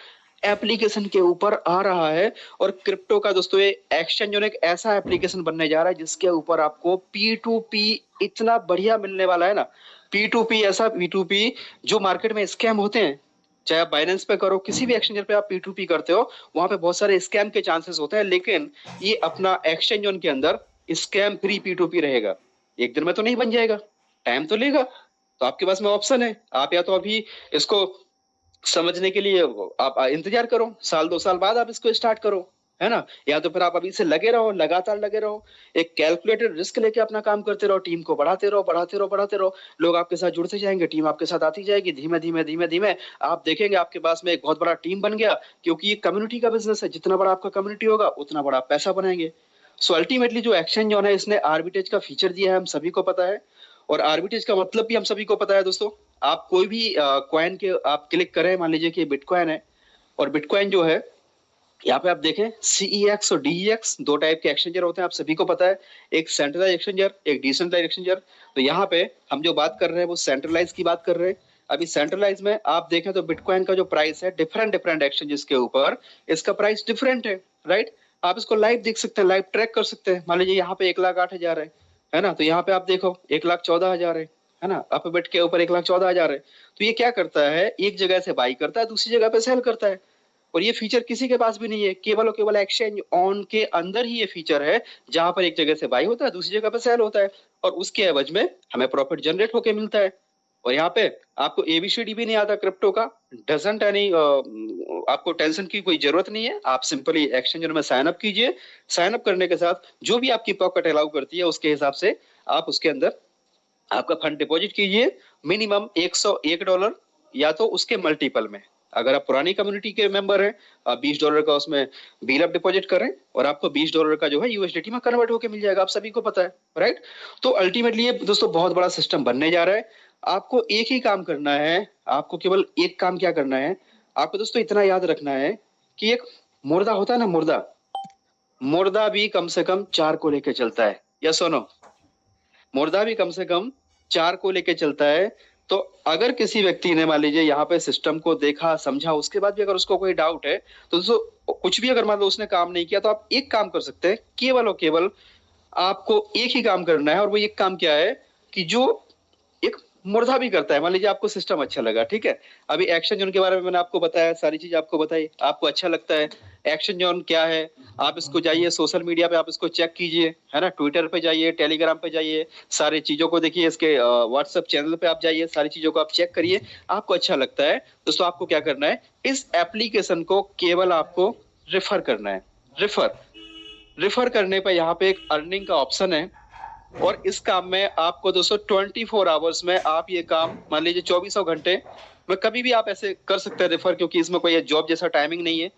एप्लीकेशन के ऊपर आ रहा है। और क्रिप्टो का दोस्तों ये एक्सचेंज जो एक ऐसा एप्लीकेशन बनने जा रहा है जिसके ऊपर आपको P2P इतना बढ़िया मिलने वाला है ना। P2P ऐसा P2P जो मार्केट में स्कैम होते हैं, चाहे आप बाइनेंस पे करो, किसी भी एक्सचेंजर पे आप P2P करते हो, वहां पे बहुत सारे स्कैम के चांसेस होते हैं। लेकिन ये अपना एक्सचेंज जोन के अंदर स्कैम फ्री P2P रहेगा। एक दिन में तो नहीं बन जाएगा, टाइम तो लेगा। तो आपके पास में ऑप्शन है, आप या तो अभी इसको समझने के लिए आप इंतजार करो, 1-2 साल बाद आप इसको स्टार्ट करो, है ना। या तो फिर आप अभी से लगे रहो, लगातार लगे रहो, एक कैलकुलेटेड रिस्क लेके अपना काम करते रहो, टीम को बढ़ाते रहो, बढ़ाते रहो, बढ़ाते रहो। लोग आपके साथ जुड़ते जाएंगे, टीम आपके साथ आती जाएगी, धीमे धीमे धीमे धीमे आप देखेंगे आपके पास में एक बहुत बड़ा टीम बन गया। क्योंकि ये कम्युनिटी का बिजनेस है, जितना बड़ा आपका कम्युनिटी होगा उतना बड़ा पैसा बनाएंगे। सो अल्टीमेटली जो एक्सचेंज जोन है, इसने आर्बिट्रेज का फीचर दिया है, हम सभी को पता है। और आर्बिट्रेज का मतलब भी हम सभी को पता है दोस्तों। आप कोई भी कॉइन के आप क्लिक करें, मान लीजिए कि बिटकॉइन है, और बिटकॉइन जो है यहाँ पे आप देखें CEX और DEX 2 टाइप के एक्सचेंजर होते हैं, आप सभी को पता है। एक सेंट्रलाइज एक्सचेंजर, एक डिसेंट्रलाइज एक्सचेंजर। तो यहाँ पे हम जो बात कर रहे हैं वो सेंट्रलाइज की बात कर रहे हैं। अभी सेंट्रलाइज में आप देखें तो बिटकॉइन का जो प्राइस है, डिफरेंट एक्सचेंजेस के ऊपर इसका प्राइस डिफरेंट है, राइट। आप इसको लाइव देख सकते हैं, लाइव ट्रैक कर सकते हैं। मान लीजिए यहाँ पे 1,08,000 है ना। तो यहाँ पे आप देखो 1,14,000 है, है ना, अल्फाबेट के ऊपर 1,14,000 है। तो ये क्या करता है, एक जगह से बाई करता है, दूसरी जगह पे सेल करता है। और ये फीचर किसी के पास भी नहीं है, केवल और केवल एक्सचेंज ऑन के अंदर ही ये फीचर है, जहां पर एक जगह से बाई होता है, दूसरी जगह पे सेल होता है, और उसके एवज में हमें प्रॉफिट जनरेट होके मिलता है। और यहाँ पे आपको एबीसीडी भी नहीं आता क्रिप्टो का, डजंट एनी, आपको टेंशन की कोई जरूरत नहीं है। आप सिंपली एक्सचेंज में साइन अप कीजिए, साइन अप करने के साथ जो भी आपकी पॉकेट अलाउ करती है उसके हिसाब से आप उसके अंदर आपका फंड डिपॉजिट कीजिए, मिनिमम $101 या तो उसके मल्टीपल में। अगर आप पुरानी कम्युनिटी के मेंबर हैं, आप $20 का उसमें बीलअप डिपॉजिट करें और आपको $20 का जो है यूएसडीटी में कन्वर्ट होकर मिल जाएगा, आप सभी को पता है, राइट। तो अल्टीमेटली ये दोस्तों बहुत बड़ा सिस्टम बनने जा रहा है। आपको एक ही काम करना है, आपको केवल एक काम क्या करना है, आपको दोस्तों इतना याद रखना है कि एक मुर्दा होता है ना, मुर्दा भी कम से कम 4 को लेके चलता है, या सुनो, मुर्दा भी कम से कम 4 को लेके चलता है। तो अगर किसी व्यक्ति ने मान लीजिए यहाँ पे सिस्टम को देखा समझा, उसके बाद भी अगर उसको कोई डाउट है, तो दोस्तों कुछ भी अगर मान लो उसने काम नहीं किया, तो आप एक काम कर सकते हैं, केवल और केवल आपको एक ही काम करना है। और वो एक काम क्या है कि जो एक मुर्दा भी करता है, मान लीजिए आपको सिस्टम अच्छा लगा, ठीक है, अभी एक्शन जोन के बारे में मैंने आपको बताया, सारी चीज आपको बताई, आपको अच्छा लगता है। एक्शन जोन क्या है, आप इसको जाइए सोशल मीडिया पे, आप इसको चेक कीजिए, है ना, ट्विटर पे जाइए, टेलीग्राम पे जाइए, सारी चीजों को देखिए, इसके व्हाट्सएप चैनल पे आप जाइए, सारी चीजों को आप चेक करिए, आपको अच्छा लगता है दोस्तों, आपको क्या करना है, इस एप्लीकेशन को केवल आपको रेफर करना है। रेफर करने पर यहाँ पे एक अर्निंग का ऑप्शन है, और इस काम में आपको दोस्तों 24 आवर्स में आप ये काम, मान लीजिए 24 घंटे में कभी भी आप ऐसे कर सकते हैं रेफर, क्योंकि इसमें कोई जॉब जैसा टाइमिंग नहीं है।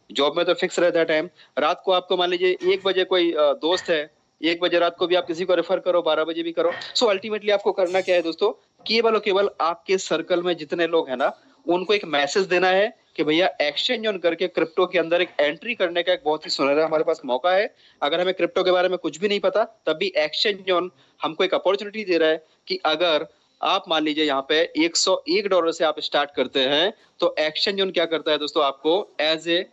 जॉब में तो फिक्स रहता है टाइम, रात को आपको मान लीजिए 1 बजे कोई दोस्त है, 1 बजे रात को भी आप किसी को रेफर करो, 12 बजे भी करो। सो अल्टीमेटली आपको करना क्या है दोस्तों, केवल और केवल आपके सर्कल में जितने लोग हैं ना, उनको एक मैसेज देना है कि भैया एक्सचेंज ऑन करके क्रिप्टो के अंदर एक एंट्री करने का एक बहुत ही सुनहरा हमारे पास मौका है। अगर हमें क्रिप्टो के बारे में कुछ भी नहीं पता, तब भी एक्सचेंज ऑन हमको एक अपॉर्चुनिटी दे रहा है कि अगर आप मान लीजिए यहाँ पे $101 से आप स्टार्ट करते हैं, तो एक्सचेंज ऑन क्या करता है दोस्तों, आपको as a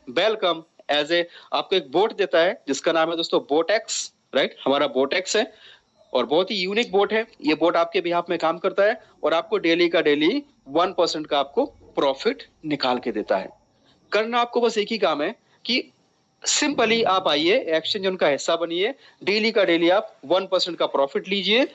welcome, as a आपको एक बोट देता है, जिसका नाम है दोस्तों बोटेक्स, राइट, हमारा बोटेक्स है, और बहुत ही यूनिक बोट है। ये बोट आपके बिहाफ में काम करता है, और आपको डेली का डेली 1% का आपको प्रॉफिट निकाल के देता है। करना आपको बस एक ही काम है कि सिंपली आप आइए, एक्सचेंज ऑन का हिस्सा बनिए, डेली का डेली आप 1% का प्रॉफिट लीजिए।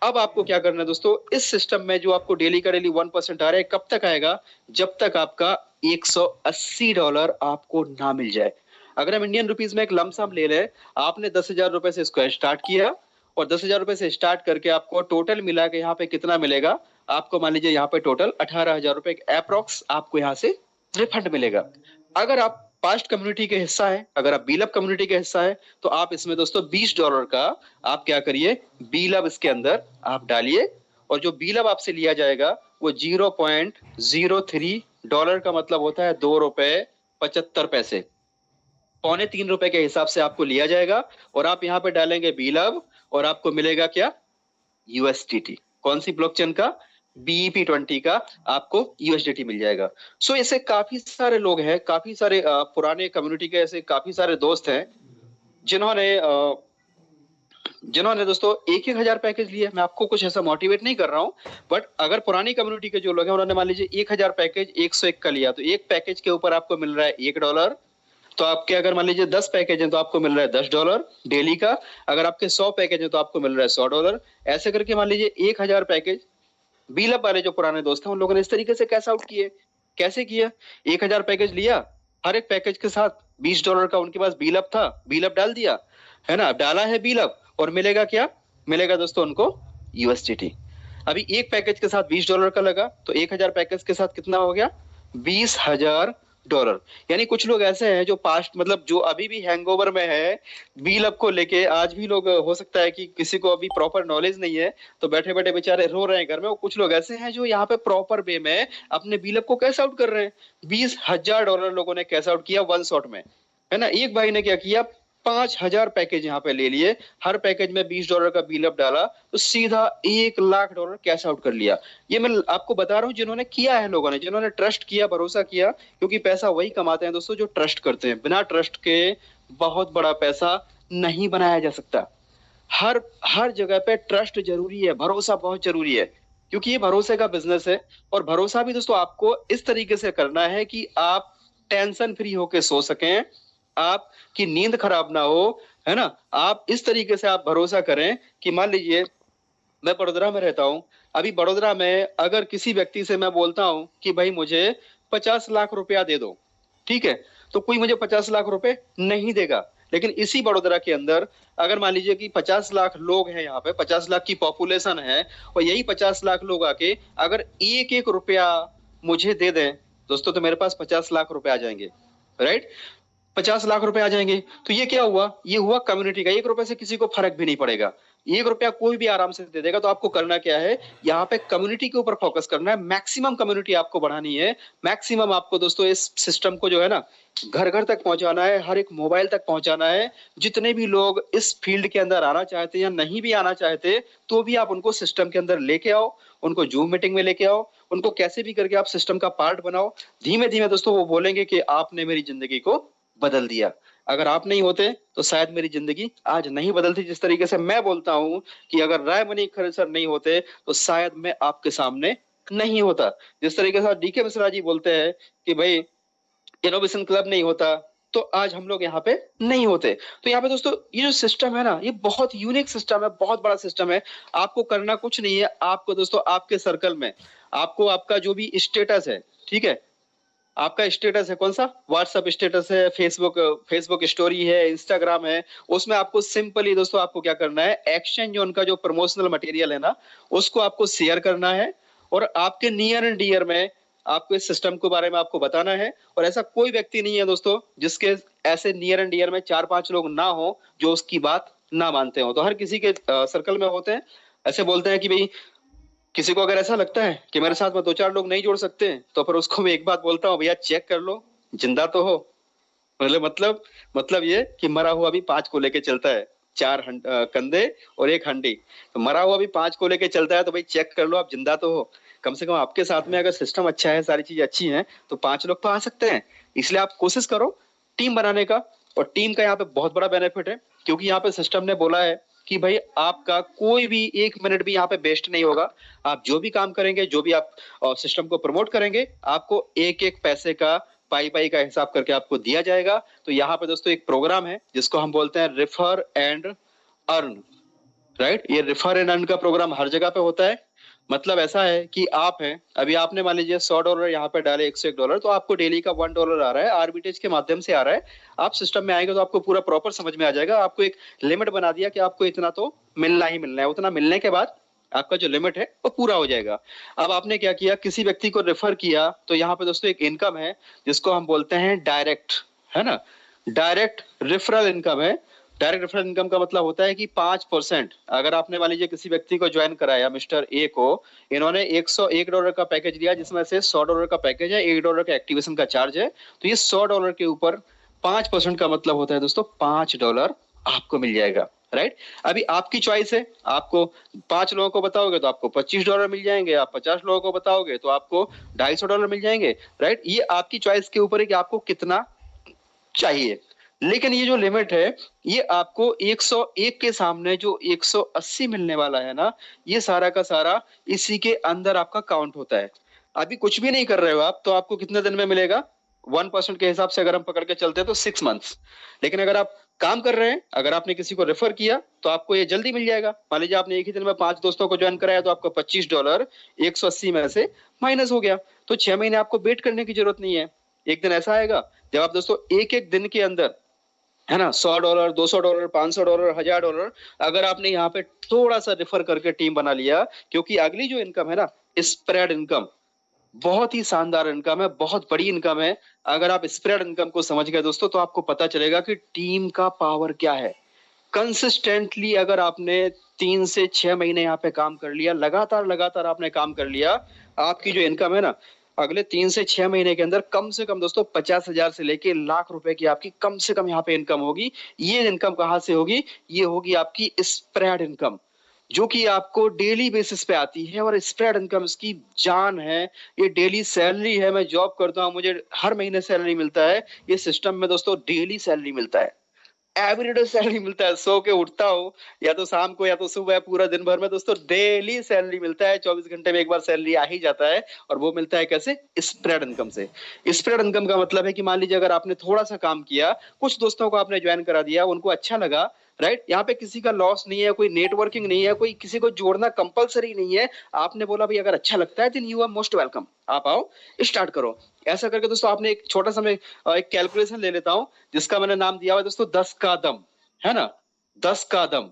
अब आपको क्या करना है दोस्तों, इस सिस्टम में जो आपको डेली का डेली 1% आ रहा है, कब तक आएगा, जब तक आपका $180 आपको ना मिल जाए। अगर हम इंडियन रुपीज में एक लमसम ले लें, आपने 10,000 रुपए से इसको स्टार्ट किया, और 10,000 रुपए से स्टार्ट करके आपको टोटल मिला के यहाँ पे कितना मिलेगा, आपको मान लीजिए यहाँ पे टोटल 18,000 रुपए अप्रोक्स आपको यहाँ से रिफंड मिलेगा। अगर आप पास्ट कम्युनिटी के हिस्सा है, अगर आप बीलअप कम्युनिटी के हिस्सा है, तो आप इसमें दोस्तों $20 का आप क्या करिए, बीलअप इसके अंदर आप डालिए, और जो बीलअप आपसे लिया जाएगा वो $0.03 का मतलब होता है ₹2.75, ₹2.75 के हिसाब से आपको लिया जाएगा, और आप यहाँ पे डालेंगे बीलअप, और आपको मिलेगा क्या, यूएसडीटी। कौन सी ब्लॉकचेन का, BEP20 का आपको यूएसडीटी मिल जाएगा। सो ऐसे काफी सारे लोग हैं, काफी सारे पुराने कम्युनिटी के ऐसे काफी सारे दोस्त हैं जिन्होंने दोस्तों 1,000 पैकेज लिए। मैं आपको कुछ ऐसा मोटिवेट नहीं कर रहा हूं, बट अगर पुरानी कम्युनिटी के जो लोग हैं, उन्होंने मान लीजिए 1,000 पैकेज 101 का लिया, तो एक पैकेज के ऊपर आपको मिल रहा है $1। तो आपके अगर मान लीजिए 10 पैकेज हैं, तो आपको मिल रहा है $10 डेली का। अगर आपके 100 पैकेज हैं, तो आपको मिल रहा है $100। ऐसे करके मान लीजिए 1,000 पैकेज बीलअप वाले जो पुराने दोस्त हैं, उन लोगों ने इस तरीके से कैश आउट किए। कैसे किया, 1,000 पैकेज लिया, हर एक पैकेज के साथ $20 का उनके पास बीलअप था, बीलअप डाल दिया, है ना, डाला है बीलअप, और मिलेगा क्या, मिलेगा दोस्तों उनको यूएसडीटी। अभी एक पैकेज के साथ $20 का लगा, तो 1,000 पैकेज के साथ कितना हो गया, $20,000। यानी कुछ लोग ऐसे हैं जो पास्ट, मतलब जो अभी भी हैंगओवर में है बीलअप को लेके, आज भी लोग, हो सकता है कि किसी को अभी प्रॉपर नॉलेज नहीं है, तो बैठे बैठे बेचारे रो रहे हैं घर में। और कुछ लोग ऐसे हैं जो यहाँ पे प्रॉपर वे में अपने बीलअप को कैश आउट कर रहे हैं। $20,000 लोगों ने कैश आउट किया वन शॉट में, है ना। एक भाई ने क्या किया, 5,000 पैकेज यहाँ पे ले लिए, हर पैकेज में $20 का बीलअप डाला, तो सीधा $1,00,000 कैश आउट कर लिया। ये मैं आपको बता रहा हूँ जिन्होंने किया है, लोगों ने जिन्होंने ट्रस्ट किया, भरोसा किया, क्योंकि पैसा वही कमाते हैं दोस्तों जो ट्रस्ट करते हैं। बिना ट्रस्ट के बहुत बड़ा पैसा नहीं बनाया जा सकता। हर हर जगह पे ट्रस्ट जरूरी है, भरोसा बहुत जरूरी है, क्योंकि ये भरोसे का बिजनेस है। और भरोसा भी दोस्तों आपको इस तरीके से करना है कि आप टेंशन फ्री होके सो सकें, आपकी नींद खराब ना हो, है ना। आप इस तरीके से आप भरोसा करें कि मान लीजिए मैं बड़ोदरा में रहता हूँ। अभी बड़ोदरा में अगर किसी व्यक्ति से मैं बोलता हूँ कि भाई मुझे 50 लाख रुपया दे दो, ठीक है, तो कोई मुझे 50 लाख रुपए नहीं देगा। लेकिन इसी बड़ोदरा के अंदर अगर मान लीजिए कि 50 लाख लोग हैं, यहाँ पे 50 लाख की पॉपुलेशन है, और यही 50 लाख लोग आके अगर एक एक रुपया मुझे दे दें दोस्तों, तो मेरे पास 50 लाख रुपए आ जाएंगे, राइट। 50 लाख रुपए आ जाएंगे। तो ये क्या हुआ, ये हुआ कम्युनिटी का। 1 रुपए से किसी को फर्क भी नहीं पड़ेगा, 1 रुपया कोई भी आराम से दे देगा। तो आपको करना क्या है, यहाँ पे कम्युनिटी के ऊपर फोकस करना है, मैक्सिमम कम्युनिटी आपको बढ़ानी है, मैक्सिमम आपको दोस्तों इस सिस्टम को जो है ना घर घर तक पहुंचाना है, हर एक मोबाइल तक पहुंचाना है। जितने भी लोग इस फील्ड के अंदर आना चाहते हैं या नहीं भी आना चाहते, तो भी आप उनको सिस्टम के अंदर लेके आओ, उनको जूम मीटिंग में लेके आओ, उनको कैसे भी करके आप सिस्टम का पार्ट बनाओ। धीमे धीमे दोस्तों वो बोलेंगे कि आपने मेरी जिंदगी को बदल दिया। अगर आप नहीं होते तो शायद मेरी जिंदगी आज नहीं बदलती। जिस तरीके से मैं बोलता हूं कि अगर राय मणिकर सर नहीं होते तो शायद मैं आपके सामने नहीं होता। जिस तरीके से डीके मिश्रा जी बोलते हैं कि भाई इनोवेशन क्लब नहीं होता तो आज हम लोग यहाँ पे नहीं होते। तो यहाँ पे दोस्तों ये जो सिस्टम है ना, ये बहुत यूनिक सिस्टम है, बहुत बड़ा सिस्टम है। आपको करना कुछ नहीं है, आपको दोस्तों आपके सर्कल में आपको आपका जो भी स्टेटस है, ठीक है, आपका स्टेटस है कौन सा, व्हाट्सएप स्टेटस है, फेसबुक स्टोरी है, इंस्टाग्राम है, उसमें आपको सिंपली दोस्तों आपको क्या करना है, एक्सचेंज जोन का जो प्रमोशनल मटेरियल है ना, उसको आपको शेयर करना है। और आपके नियर एंड डियर में आपको इस सिस्टम के बारे में आपको बताना है। और ऐसा कोई व्यक्ति नहीं है दोस्तों जिसके ऐसे नियर एंड डियर में 4-5 लोग ना हो जो उसकी बात ना मानते हो। तो हर किसी के सर्कल में होते हैं, ऐसे बोलते हैं कि भाई किसी को अगर ऐसा लगता है कि मेरे साथ में 2-4 लोग नहीं जोड़ सकते, तो फिर उसको मैं एक बात बोलता हूँ, भैया चेक कर लो जिंदा तो हो। मतलब ये कि मरा हुआ भी 5 को लेके चलता है, 4 कंधे और 1 हंडी। तो मरा हुआ भी 5 को लेके चलता है, तो भाई चेक कर लो आप जिंदा तो हो। कम से कम आपके साथ में अगर सिस्टम अच्छा है, सारी चीजें अच्छी हैं, तो 5 लोग तो आ सकते हैं। इसलिए आप कोशिश करो टीम बनाने का। और टीम का यहाँ पे बहुत बड़ा बेनिफिट है, क्योंकि यहाँ पे सिस्टम ने बोला है कि भाई आपका कोई भी 1 मिनट भी यहाँ पे वेस्ट नहीं होगा। आप जो भी काम करेंगे, जो भी आप सिस्टम को प्रमोट करेंगे, आपको एक एक पैसे का पाई का हिसाब करके आपको दिया जाएगा। तो यहाँ पे दोस्तों एक प्रोग्राम है जिसको हम बोलते हैं रेफर एंड अर्न, राइट। ये रेफर एंड अर्न का प्रोग्राम हर जगह पे होता है। मतलब ऐसा है कि आप हैं, अभी आपने मान लीजिए $100 यहाँ पे डाले, $101, तो आपको डेली का $1 आ रहा है, आर्बिट्रेज के माध्यम से आ रहा है। आप सिस्टम में आएंगे तो आपको पूरा प्रॉपर समझ में आ जाएगा। आपको एक लिमिट बना दिया कि आपको इतना तो मिलना ही मिलना है, उतना मिलने के बाद आपका जो लिमिट है वो पूरा हो जाएगा। अब आपने क्या किया, किसी व्यक्ति को रेफर किया, तो यहाँ पे दोस्तों एक इनकम है जिसको हम बोलते हैं डायरेक्ट, है ना, डायरेक्ट रेफरल इनकम है। डायरेक्ट रेफरल इनकम का मतलब होता है कि 5%, अगर आपने मान लीजिए किसी व्यक्ति को ज्वाइन कराया, मिस्टर ए को, इन्होंने $101 का पैकेज लिया, जिसमें से $100 का पैकेज है, $1 का एक्टिवेशन का चार्ज है। तो ये $100 के ऊपर 5% का मतलब होता है दोस्तों $5 आपको मिल जाएगा, राइट। अभी आपकी चॉइस है, आपको 5 लोगों को बताओगे तो आपको $25 मिल जाएंगे, आप 50 लोगों को बताओगे तो आपको $250 मिल जाएंगे, राइट। ये आपकी चॉइस के ऊपर है कि आपको कितना चाहिए। लेकिन ये जो लिमिट है, ये आपको 101 के सामने जो 180 मिलने वाला है ना, ये सारा का सारा इसी के अंदर आपका काउंट होता है। अभी कुछ भी नहीं कर रहे हो आप, तो आपको कितने दिन में मिलेगा, 1% के हिसाब से अगर हम पकड़ के चलते हैं तो 6 मंथ्स। लेकिन अगर आप काम कर रहे हैं, अगर आपने किसी को रेफर किया, तो आपको ये जल्दी मिल जाएगा। मान लीजिए आपने एक ही दिन में 5 दोस्तों को ज्वाइन कराया, तो आपका $25 180 में से माइनस हो गया। तो 6 महीने आपको वेट करने की जरूरत नहीं है। एक दिन ऐसा आएगा जब आप दोस्तों एक एक दिन के अंदर, है ना, $100 $200 $500 $1000, अगर आपने यहाँ पे थोड़ा सा रेफर करके टीम बना लिया, क्योंकि अगली जो इनकम है ना, स्प्रेड इनकम, बहुत ही शानदार इनकम है, बहुत बड़ी इनकम है। अगर आप स्प्रेड इनकम को समझ गए दोस्तों, तो आपको पता चलेगा कि टीम का पावर क्या है। कंसिस्टेंटली अगर आपने 3 से 6 महीने यहाँ पे काम कर लिया, लगातार आपने काम कर लिया, आपकी जो इनकम है ना, अगले 3 से 6 महीने के अंदर कम से कम दोस्तों 50,000 से लेके लाख रुपए की आपकी कम से कम यहाँ पे इनकम होगी। ये इनकम कहाँ से होगी, ये होगी आपकी स्प्रेड इनकम, जो कि आपको डेली बेसिस पे आती है। और स्प्रेड इनकम इसकी जान है, ये डेली सैलरी है। मैं जॉब करता हूँ, मुझे हर महीने सैलरी मिलता है, ये सिस्टम में दोस्तों डेली सैलरी मिलता है। एवरीडे सैलरी मिलता है। सो के उठता हूँ या तो शाम को या तो सुबह, पूरा दिन भर में दोस्तों डेली सैलरी मिलता है, 24 घंटे में एक बार सैलरी आ ही जाता है। और वो मिलता है कैसे? स्प्रेड इनकम से। स्प्रेड इनकम का मतलब है कि मान लीजिए अगर आपने थोड़ा सा काम किया, कुछ दोस्तों को आपने ज्वाइन करा दिया, उनको अच्छा लगा, राइट, यहाँ पे किसी का लॉस नहीं है, कोई नेटवर्किंग नहीं है, कोई किसी को जोड़ना कंपलसरी नहीं है। आपने बोला भाई अगर अच्छा लगता है then you are most welcome, आप आओ स्टार्ट करो। ऐसा करके दोस्तों आपने एक छोटा सा मैं एक कैलकुलेशन ले लेता हूं जिसका मैंने नाम दिया हुआ है दोस्तों 10 का दम, है ना? 10 का दम।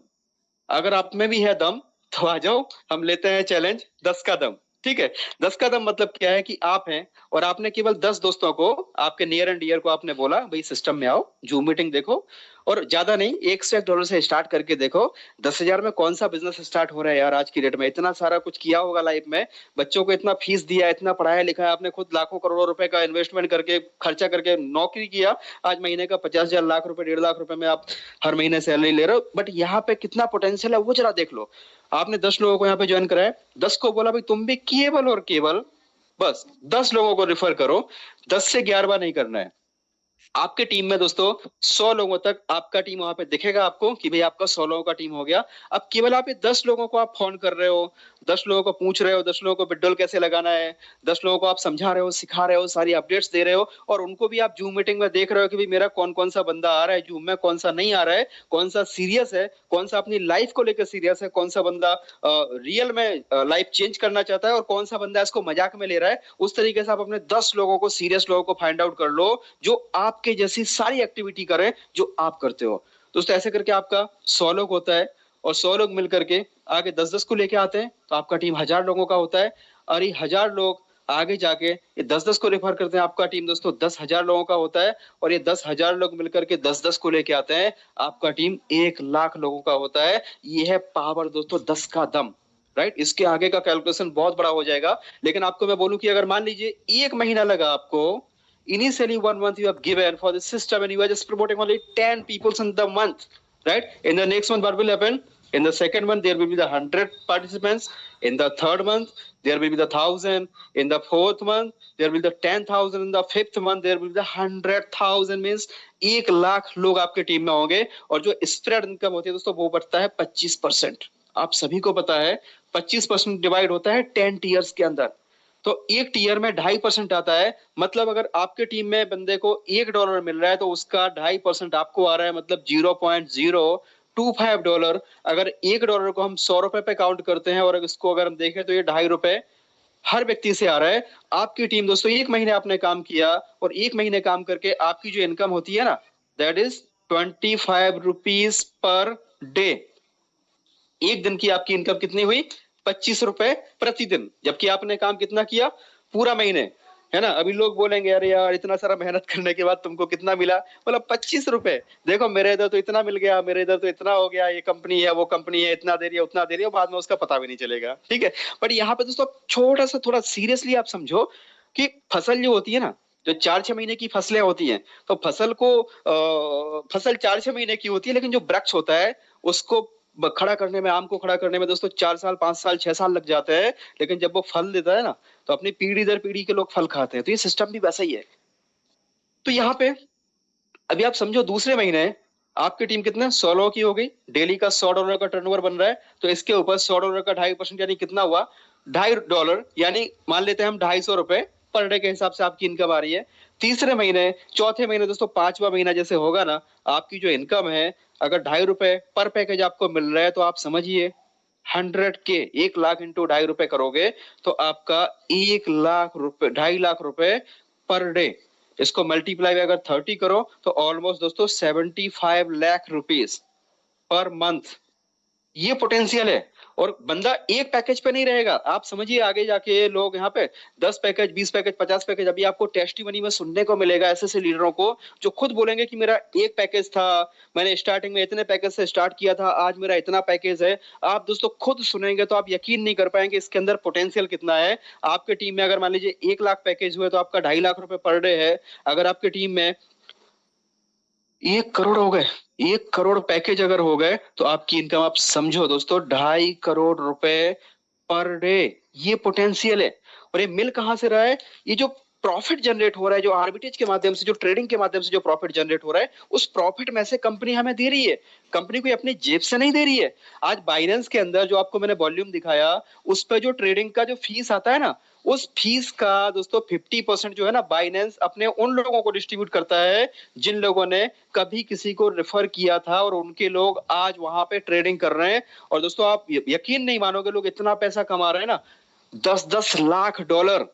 अगर आप में भी है दम तो आ जाओ, हम लेते हैं चैलेंज 10 का दम, ठीक है? 10 का दम मतलब क्या है कि आप हैं और आपने केवल 10 दोस्तों को, आपके नियर एंड डियर को आपने बोला भाई सिस्टम में आओ, जूम मीटिंग देखो, और ज्यादा नहीं, $1 से स्टार्ट करके देखो 10,000 में कौन सा बिजनेस स्टार्ट हो रहा है यार आज की डेट में। इतना सारा कुछ किया होगा लाइफ में, बच्चों को इतना फीस दिया, इतना पढ़ाया लिखाया, आपने खुद लाखों करोड़ों रुपए का इन्वेस्टमेंट करके, खर्चा करके नौकरी किया, आज महीने का 50,000, लाख रुपए, 1.5 लाख रुपए में आप हर महीने सैलरी ले रहे हो। बट यहाँ पे कितना पोटेंशियल है वो जरा देख लो। आपने 10 लोगों को यहाँ पे ज्वाइन कराया, 10 को बोला भाई तुम भी केवल और केवल बस 10 लोगों को रेफर करो, 10 से 11 नहीं करना है। आपके टीम में दोस्तों 100 लोगों तक आपका टीम वहां पे दिखेगा आपको कि भाई आपका 100 लोगों का टीम हो गया। अब केवल आप ये 10 लोगों को आप फोन कर रहे हो, 10 लोगों को पूछ रहे हो, 10 लोगों को विड्रॉल कैसे लगाना है, 10 लोगों को आप समझा रहे हो, सिखा रहे हो, सारी अपडेट्स दे रहे हो, और उनको भी आप जूम मीटिंग में देख रहे हो कि भाई मेरा कौन कौन सा बंदा आ रहा है जूम में, कौन सा नहीं आ रहा है, कौन सा सीरियस है, कौन सा अपनी लाइफ को लेकर सीरियस है, कौन सा बंदा रियल में लाइफ चेंज करना चाहता है, और कौन सा बंदा इसको मजाक में ले रहा है। उस तरीके से आप अपने 10 लोगों को, सीरियस लोगों को फाइंड आउट कर लो जो आपके जैसी सारी एक्टिविटी करें जो आप करते हो। दोस्तों ऐसे करके आपका 100 लोग होता है, और 100 लोग मिलकर के आगे 10-10 को लेके आते हैं तो आपका टीम 1000 लोगों का होता है। और ये 1000 लोग आगे जाके ये 10-10 को रेफर करते हैं, आपका टीम दोस्तों 10,000 लोगों का होता है। और ये 10,000 लोग मिलकर के 10-10 को लेके आते हैं, आपका टीम 1,00,000 लोगों का होता है। ये है पावर दोस्तों 10 का दम, राइट? इसके आगे का कैलकुलेशन बहुत बड़ा हो जाएगा, लेकिन आपको मैं बोलूं कि अगर मान लीजिए 1 महीना लगा आपको, initially 1 month you have given for the system and you are just promoting only 10 people in the month, right? In the next month what will happen? In the second month there will be the 100 participants, in the third month there will be the 1,000, in the fourth month there will be the 10,000, in the fifth month there will be the 100,000, means 1,00,000 लोग आपके team में होंगे। और जो spread income होती है दोस्तों वो बढ़ता है 25%। आप सभी को पता है 25% डिवाइड होता है 10 टीयर्स के अंदर, तो एक टीयर में 2.5% आता है। मतलब अगर आपके टीम में बंदे को $1 मिल रहा है तो उसका 2.5% आपको आ रहा है, मतलब $0.025। अगर $1 को हम 100 रुपए पे काउंट करते हैं और इसको अगर हम देखें तो ये ₹2.5 हर व्यक्ति से आ रहा है। आपकी टीम दोस्तों 1 महीने आपने काम किया, और 1 महीने काम करके आपकी जो इनकम होती है ना, that is 25 rupees per day. एक दिन की आपकी इनकम कितनी हुई? 25 रुपए प्रतिदिन, जबकि आपने काम कितना किया? पूरा महीने, है ना? अभी लोग बोलेंगे अरे यार इतना सारा मेहनत करने के बाद तुमको कितना मिला? बोला 25 रुपए। देखो मेरे इधर तो इतना मिल गया, मेरे इधर तो इतना हो गया, ये कंपनी है वो कंपनी है, इतना दे रही है उतना दे रही है, बाद में उसका पता भी नहीं चलेगा, ठीक है? बट यहाँ पे दोस्तों छोटा सा थोड़ा सीरियसली आप समझो कि फसल जो होती है ना, जो 4-6 महीने की फसलें होती हैं, तो फसल को फसल 4-6 महीने की होती है, लेकिन जो वृक्ष होता है उसको खड़ा करने में, आम को खड़ा करने में दोस्तों 4 साल, 5 साल, 6 साल लग जाते हैं, लेकिन जब वो फल देता है ना तो अपनी पीढ़ी दर पीढ़ी के लोग फल खाते हैं। तो ये सिस्टम भी वैसा ही है। तो यहाँ पे अभी आप समझो दूसरे महीने आपकी टीम कितने 100 लोगों की हो गई, डेली का $100 का टर्नओवर बन रहा है, तो इसके ऊपर $100 का 2.5% यानी कितना हुआ? $2.5, यानी मान लेते हैं हम $250 पर डे के हिसाब से आपकी इनकम आ रही है। तीसरे महीने, चौथे महीने दोस्तों, 5वां महीना जैसे होगा ना, आपकी जो इनकम है अगर $2.5 पर पैकेज आपको मिल रहा है तो आप समझिए 100K, 1,00,000 इंटू $2.5 करोगे तो आपका 1,00,000 रुपए, 2.5 लाख रुपए पर डे। इसको मल्टीप्लाई अगर 30 करो तो ऑलमोस्ट दोस्तों 75 लाख रुपीस पर मंथ। ये पोटेंशियल है। और बंदा एक पैकेज पे नहीं रहेगा, आप समझिए आगे जाके लोग यहाँ पे 10 पैकेज, 20 पैकेज, 50 पैकेज, अभी आपको टेस्टिमनी में सुनने को मिलेगा ऐसे ऐसे लीडरों को जो खुद बोलेंगे कि मेरा एक पैकेज था, मैंने स्टार्टिंग में इतने पैकेज से स्टार्ट किया था, आज मेरा इतना पैकेज है। आप दोस्तों खुद सुनेंगे तो आप यकीन नहीं कर पाएंगे इसके अंदर पोटेंशियल कितना है। आपके टीम में अगर मान लीजिए 1,00,000 पैकेज हुए तो आपका 2.5 लाख रुपए पर डे है। अगर आपकी टीम में 1 करोड़ हो गए, 1 करोड़ पैकेज अगर हो गए तो आपकी इनकम आप समझो दोस्तों 2.5 करोड़ रुपए पर डे। ये पोटेंशियल है। और ये मिल कहां से रहा है? ये जो प्रॉफिट जनरेट हो रहा है, जो आर्बिट्रेज के माध्यम से, जो ट्रेडिंग के माध्यम से जो प्रॉफिट जनरेट हो रहा है, उस प्रॉफिट में से कंपनी हमें दे रही है। कंपनी कोई अपनी जेब से नहीं दे रही है। आज बाइनेंस के अंदर जो आपको मैंने वॉल्यूम दिखाया, उस पर जो ट्रेडिंग का जो फीस आता है ना, उस फीस का दोस्तों 50% जो है ना, बाइनेंस अपने उन लोगों को डिस्ट्रीब्यूट करता है जिन लोगों ने कभी किसी को रेफर किया था और उनके लोग आज वहां पे ट्रेडिंग कर रहे हैं। और दोस्तों आप यकीन नहीं मानोगे, लोग इतना पैसा कमा रहे हैं ना, 10-10 लाख डॉलर,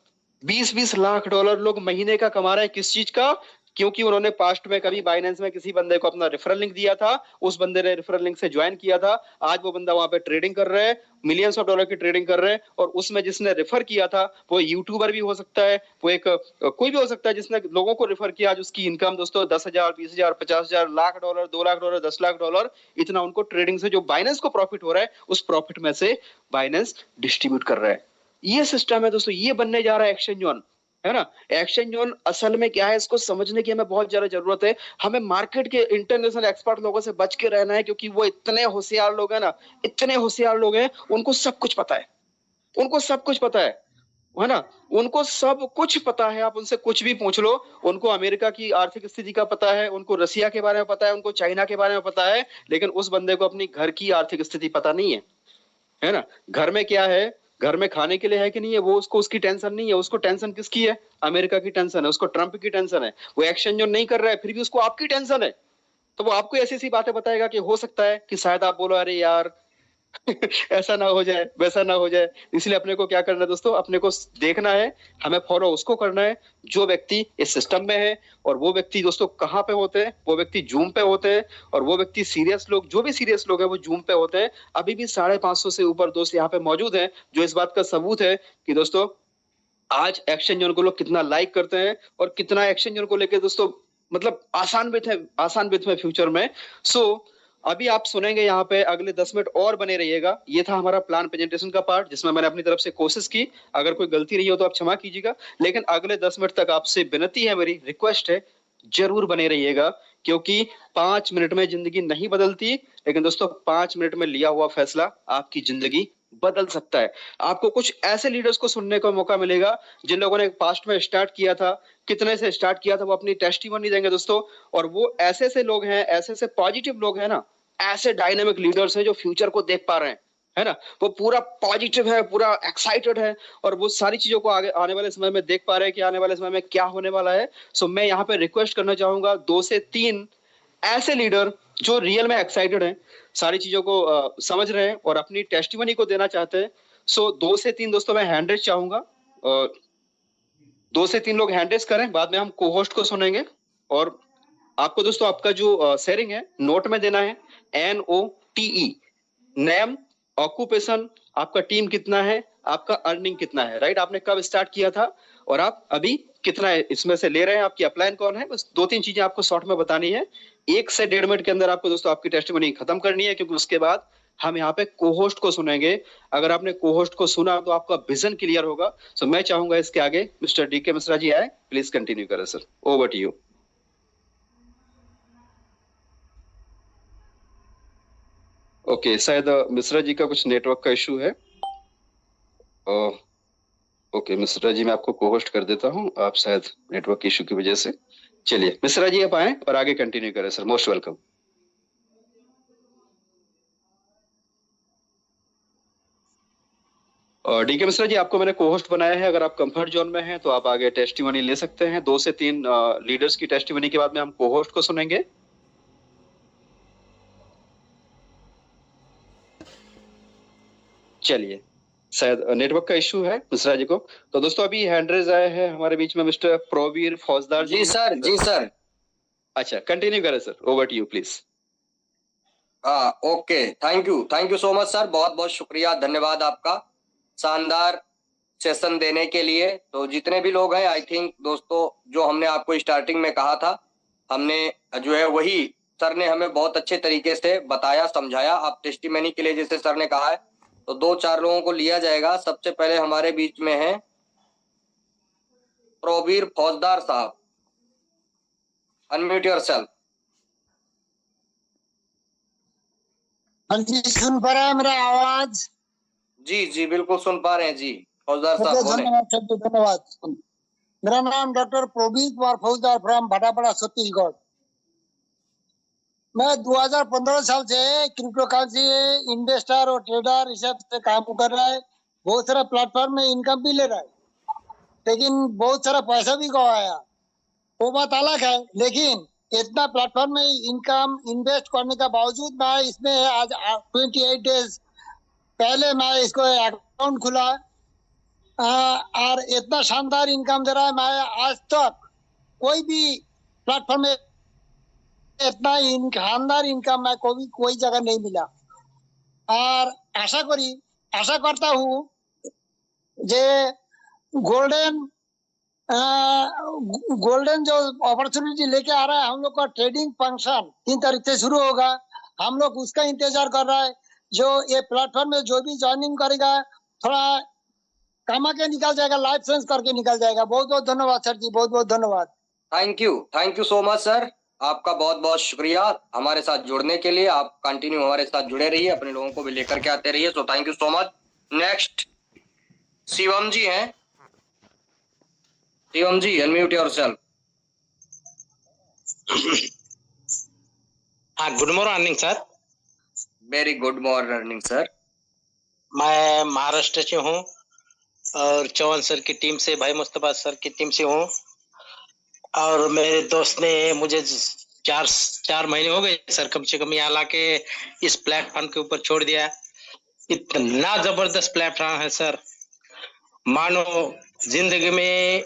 20-20 लाख डॉलर लोग महीने का कमा रहे हैं। किस चीज का? क्योंकि उन्होंने पास्ट में कभी बाइनेंस में किसी बंदे को अपना रेफरल लिंक दिया था, उस बंदे ने रेफरल लिंक से ज्वाइन किया था, आज वो बंदा वहां पे ट्रेडिंग कर रहा है, मिलियंस ऑफ डॉलर की ट्रेडिंग कर रहे हैं। और उसमें जिसने रेफर किया था वो यूट्यूबर भी हो सकता है, वो एक कोई भी हो सकता है जिसने लोगों को रेफर किया। आज उसकी इनकम दोस्तों 10,000, 20,000, 50,000, lakh dollar, 2 lakh dollar, 10 lakh dollar, इतना उनको ट्रेडिंग से जो बाइनेंस को प्रॉफिट हो रहा है, उस प्रॉफिट में से बाइनेंस डिस्ट्रीब्यूट कर रहा है। ये सिस्टम है दोस्तों, ये बनने जा रहा है एक्सचेंज ऑन, है ना। एक्सचेंज जोन असल में क्या है, इसको समझने की हमें बहुत ज्यादा जरूरत है। हमें मार्केट के इंटरनेशनल एक्सपर्ट लोगों से बच के रहना है, क्योंकि वो इतने होशियार लोग हैं ना, इतने होशियार लोग हैं, उनको सब कुछ पता है, उनको सब कुछ पता है ना, उनको सब कुछ पता है। आप उनसे कुछ भी पूछ लो, उनको अमेरिका की आर्थिक स्थिति का पता है, उनको रसिया के बारे में पता है, उनको चाइना के बारे में पता है, लेकिन उस बंदे को अपनी घर की आर्थिक स्थिति पता नहीं है ना। घर में क्या है, घर में खाने के लिए है कि नहीं है, वो उसको, उसकी टेंशन नहीं है। उसको टेंशन किसकी है? अमेरिका की टेंशन है, उसको ट्रंप की टेंशन है। वो एक्सचेंज जो नहीं कर रहा है, फिर भी उसको आपकी टेंशन है। तो वो आपको ऐसी ऐसी बातें बताएगा कि हो सकता है कि शायद आप बोलो अरे यार ऐसा ना हो जाए, वैसा ना हो जाए। इसलिए अपने को क्या करना है दोस्तों, अपने को देखना है, हमें फॉलो उसको करना है जो व्यक्ति इस सिस्टम में है। और वो व्यक्ति दोस्तों कहाँ पे होते हैं? वो व्यक्ति जूम पे होते हैं। और वो व्यक्ति सीरियस लोग, जो भी सीरियस लोग हैं, वो जूम पे होते हैं। अभी भी 550 से ऊपर दोस्त यहाँ पे मौजूद हैं, जो इस बात का सबूत है कि दोस्तों आज एक्सचेंज जोन को लोग कितना लाइक करते हैं, और कितना एक्सचेंज जोन को लेकर दोस्तों मतलब आसान विथ है, आसान विथ में फ्यूचर में। सो अभी आप सुनेंगे यहाँ पे, अगले 10 मिनट और बने रहिएगा। ये था हमारा प्लान प्रेजेंटेशन का पार्ट, जिसमें मैंने अपनी तरफ से कोशिश की। अगर कोई गलती रही हो तो आप क्षमा कीजिएगा, लेकिन अगले 10 मिनट तक आपसे विनती है, मेरी रिक्वेस्ट है, जरूर बने रहिएगा। क्योंकि 5 मिनट में जिंदगी नहीं बदलती, लेकिन दोस्तों 5 मिनट में लिया हुआ फैसला आपकी जिंदगी बदल सकता है। आपको कुछ ऐसे लीडर्स को सुनने का मौका मिलेगा जिन लोगों ने पास्ट में स्टार्ट किया था, कितने से स्टार्ट किया था, वो अपनी टेस्टिमनी देंगे दोस्तों। और वो ऐसे ऐसे लोग हैं, ऐसे ऐसे पॉजिटिव लोग हैं ना, ऐसे डायनेमिक लीडर्स हैं जो फ्यूचर को देख पा रहे हैं, है ना। वो पूरा पॉजिटिव है, पूरा एक्साइटेड है, और वो सारी चीजों को आगे आने वाले समय में देख पा रहे हैं कि आने वाले समय में क्या होने वाला है। सो मैं यहाँ पे रिक्वेस्ट करना चाहूंगा 2 से 3 ऐसे लीडर जो रियल में एक्साइटेड हैं, सारी चीजों को समझ रहे हैं और अपनी टेस्टिमनी को देना चाहते हैं। सो 2 से 3 दोस्तों मैं हैंड रेज चाहूंगा, और 2 से 3 लोग हैंड रेज करें, बाद में हम को होस्ट को सुनेंगे। और आपको दोस्तों आपका जो शेयरिंग है नोट में देना है, NOTE, नेम, ऑक्यूपेशन, आपका टीम कितना है, आपका अर्निंग कितना है, राइट, आपने कब स्टार्ट किया था, और आप अभी कितना है इसमें से ले रहे हैं, आपकी अपलाइन कौन है। बस 2-3 चीजें आपको शॉर्ट में बतानी है। 1 से 1.5 मिनट के अंदर आपको दोस्तों आपकी टेस्टिमनी खत्म करनी है, क्योंकि उसके बाद हम यहाँ पे को-होस्ट को सुनेंगे। अगर आपने को-होस्ट को सुना तो आपका विजन क्लियर होगा। सो मैं चाहूंगा इसके आगे मिस्टर DK मिश्रा जी आए, प्लीज कंटिन्यू करें sir, over to you. Okay, शायद मिश्रा जी का कुछ नेटवर्क का इशू है। ओके मिश्रा जी, मैं आपको को-होस्ट कर देता हूं, आप शायद नेटवर्क इशू की वजह से। चलिए मिश्रा जी आप आए और आगे कंटिन्यू करें सर, मोस्ट वेलकम। और DK मिश्रा जी, आपको मैंने को-होस्ट बनाया है। अगर आप कंफर्ट जोन में हैं तो आप आगे टेस्टिमनी ले सकते हैं। 2 से 3 लीडर्स की टेस्टिमनी के बाद में हम को-होस्ट को सुनेंगे। चलिए, शायद नेटवर्क का इशू है मिश्रा जी को। तो दोस्तों अभी हैंड रेज आए हैं हमारे बीच में मिस्टर प्रोवीर फौजदार जी सर, जी सर। अच्छा कंटिन्यू करें sir, over to you please. Okay, thank you so much sir, बहुत बहुत शुक्रिया, धन्यवाद आपका शानदार सेशन देने के लिए। तो जितने भी लोग हैं, आई थिंक दोस्तों जो हमने आपको स्टार्टिंग में कहा था, हमने जो है वही सर ने हमें बहुत अच्छे तरीके से बताया, समझाया। आप टेस्टिमनी के लिए जैसे सर ने कहा है, तो 2-4 लोगों को लिया जाएगा। सबसे पहले हमारे बीच में है प्रोवीर फौजदार साहब, अनम्यूट योरसेल्फ। हाँ जी, सुन पा रहा है मेरा आवाज? जी जी बिल्कुल सुन पा रहे हैं जी, फौजदार साहब बोले। धन्यवाद, धन्यवाद। मेरा नाम डॉक्टर प्रवीण कुमार फौजदार फ्रॉम भाटापाड़ा छत्तीसगढ़। मैं 2015 साल से क्रिप्टो करेंसी इन्वेस्टर और ट्रेडर इस सब से काम कर रहा है। बहुत सारा प्लेटफॉर्म में इनकम भी ले रहा है, लेकिन बहुत सारा पैसा भी गवाया। वो बात अलग है, लेकिन इतना प्लेटफॉर्म में इनकम इन्वेस्ट करने का बावजूद मैं इसमें आज 28 डेज पहले मैं इसको अकाउंट खुला और इतना शानदार इनकम दे रहा है। मैं आज तक कोई भी प्लेटफॉर्म में इतना शानदार इनकम मैं कोई जगह नहीं मिला। और आशा करता हूँ जे गोल्डन जो अपॉर्चुनिटी लेके आ रहा है, हम लोग का ट्रेडिंग फंक्शन 3 तारीख से शुरू होगा। हम लोग उसका इंतजार कर रहा है। जो ये प्लेटफॉर्म में जो भी ज्वाइनिंग करेगा थोड़ा कमा के निकल जाएगा, लाइफ सेंस करके निकल जाएगा। बहुत बहुत धन्यवाद सर जी, बहुत बहुत धन्यवाद। Thank you so much sir, आपका बहुत बहुत शुक्रिया हमारे साथ जुड़ने के लिए। आप कंटिन्यू हमारे साथ जुड़े रहिए, अपने लोगों को भी लेकर के आते रहिए। So thank you so much. Next Shivam ji हैं। Shivam ji unmute yourself. हाँ, good morning sir. Very good morning sir. मैं महाराष्ट्र से हूँ और चौहान सर की टीम से, भाई मुस्तफा सर की टीम से हूँ। और मेरे दोस्त ने मुझे 4 महीने हो गए सर कम से कम यहाँ लाके इस प्लेटफॉर्म के ऊपर छोड़ दिया। इतना जबरदस्त प्लेटफॉर्म है सर, मानो जिंदगी में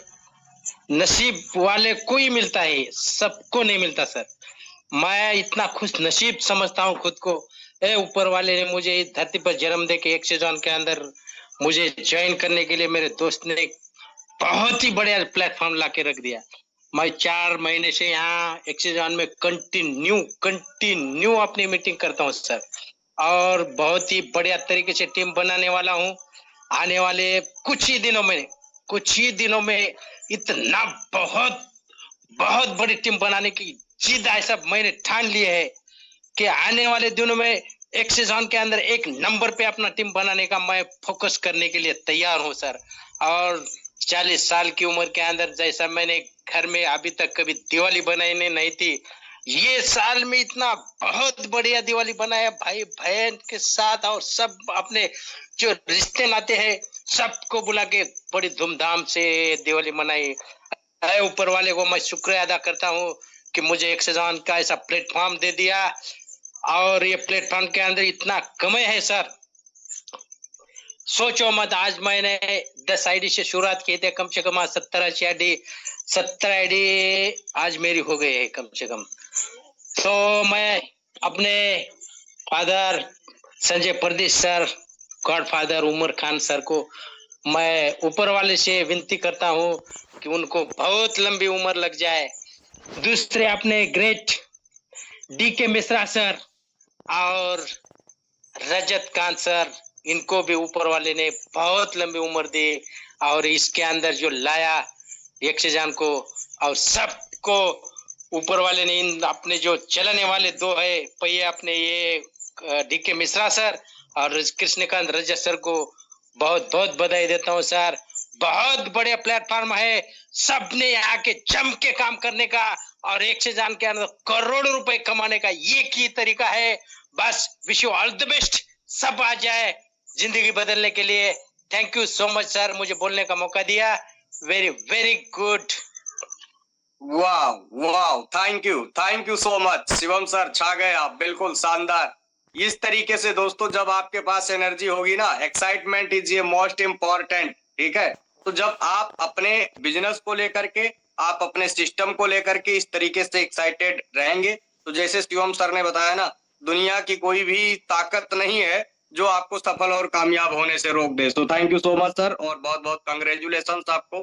नसीब वाले को ही मिलता है, सबको नहीं मिलता सर। मैं इतना खुश नसीब समझता हूँ खुद को। ऊपर वाले ने मुझे इस धरती पर जन्म दे के एक्सेजॉन के अंदर मुझे ज्वाइन करने के लिए मेरे दोस्त ने बहुत ही बढ़िया प्लेटफॉर्म लाके रख दिया। मैं 4 महीने से यहाँ एक्सेजॉन में कंटिन्यू अपनी मीटिंग करता हूँ सर, और बहुत ही बढ़िया तरीके से टीम बनाने वाला हूँ। आने वाले कुछ ही दिनों में इतना बहुत बड़ी टीम बनाने की जिद ऐसा मैंने ठान ली है कि आने वाले दिनों में एक्सेजॉन के अंदर एक नंबर पे अपना टीम बनाने का मैं फोकस करने के लिए तैयार हूं सर। और 40 साल की उम्र के अंदर जैसा मैंने घर में अभी तक कभी दिवाली बनाई नहीं थी, ये साल में इतना बहुत बढ़िया दिवाली बनाया भाई बहन के साथ, और सब अपने जो रिश्ते नाते हैं सबको बुला के बड़ी धूमधाम से दिवाली मनाई। ऊपर वाले को मैं शुक्रिया अदा करता हूँ कि मुझे एक्सेजॉन का ऐसा प्लेटफॉर्म दे दिया। और ये प्लेटफॉर्म के अंदर इतना कमाई है सर, सोचो मत। आज मैंने 10 आईडी से शुरुआत की थी, कम से कम 70 आईडी आज मेरी हो गई है कम से कम। तो मैं अपने father Sanjay Pradesh sir, godfather Umar Khan sir को मैं ऊपर वाले से विनती करता हूँ कि उनको बहुत लंबी उम्र लग जाए। दूसरे अपने ग्रेट DK मिश्रा सर और रजत कांत सर, इनको भी ऊपर वाले ने बहुत लंबी उम्र दी, और इसके अंदर जो लाया एक्सेजॉन को और सबको ऊपर वाले ने इन अपने जो चलने वाले 2 है पहिए अपने, ये DK मिश्रा सर और कृष्णकांत रजत सर को बहुत बहुत बधाई देता हूँ सर। बहुत बढ़िया प्लेटफॉर्म है, सबने यहाँ के जम के काम करने का और एक्सेजॉन के अंदर करोड़ों रुपए कमाने का ये की तरीका है। बस wish you all the best, सब आ जाए जिंदगी बदलने के लिए। Thank you so much sir, मुझे बोलने का मौका दिया। Very very good. वाह thank you so much Shivam sir, छा गए आप, बिल्कुल शानदार। इस तरीके से दोस्तों जब आपके पास एनर्जी होगी ना, एक्साइटमेंट इज ये मोस्ट इम्पोर्टेंट, ठीक है। तो जब आप अपने बिजनेस को लेकर के, आप अपने सिस्टम को लेकर के इस तरीके से एक्साइटेड रहेंगे, तो जैसे शिवम सर ने बताया ना, दुनिया की कोई भी ताकत नहीं है जो आपको सफल और कामयाब होने से रोक दे। तो thank you so much sir, और बहुत बहुत कंग्रेचुलेशन आपको।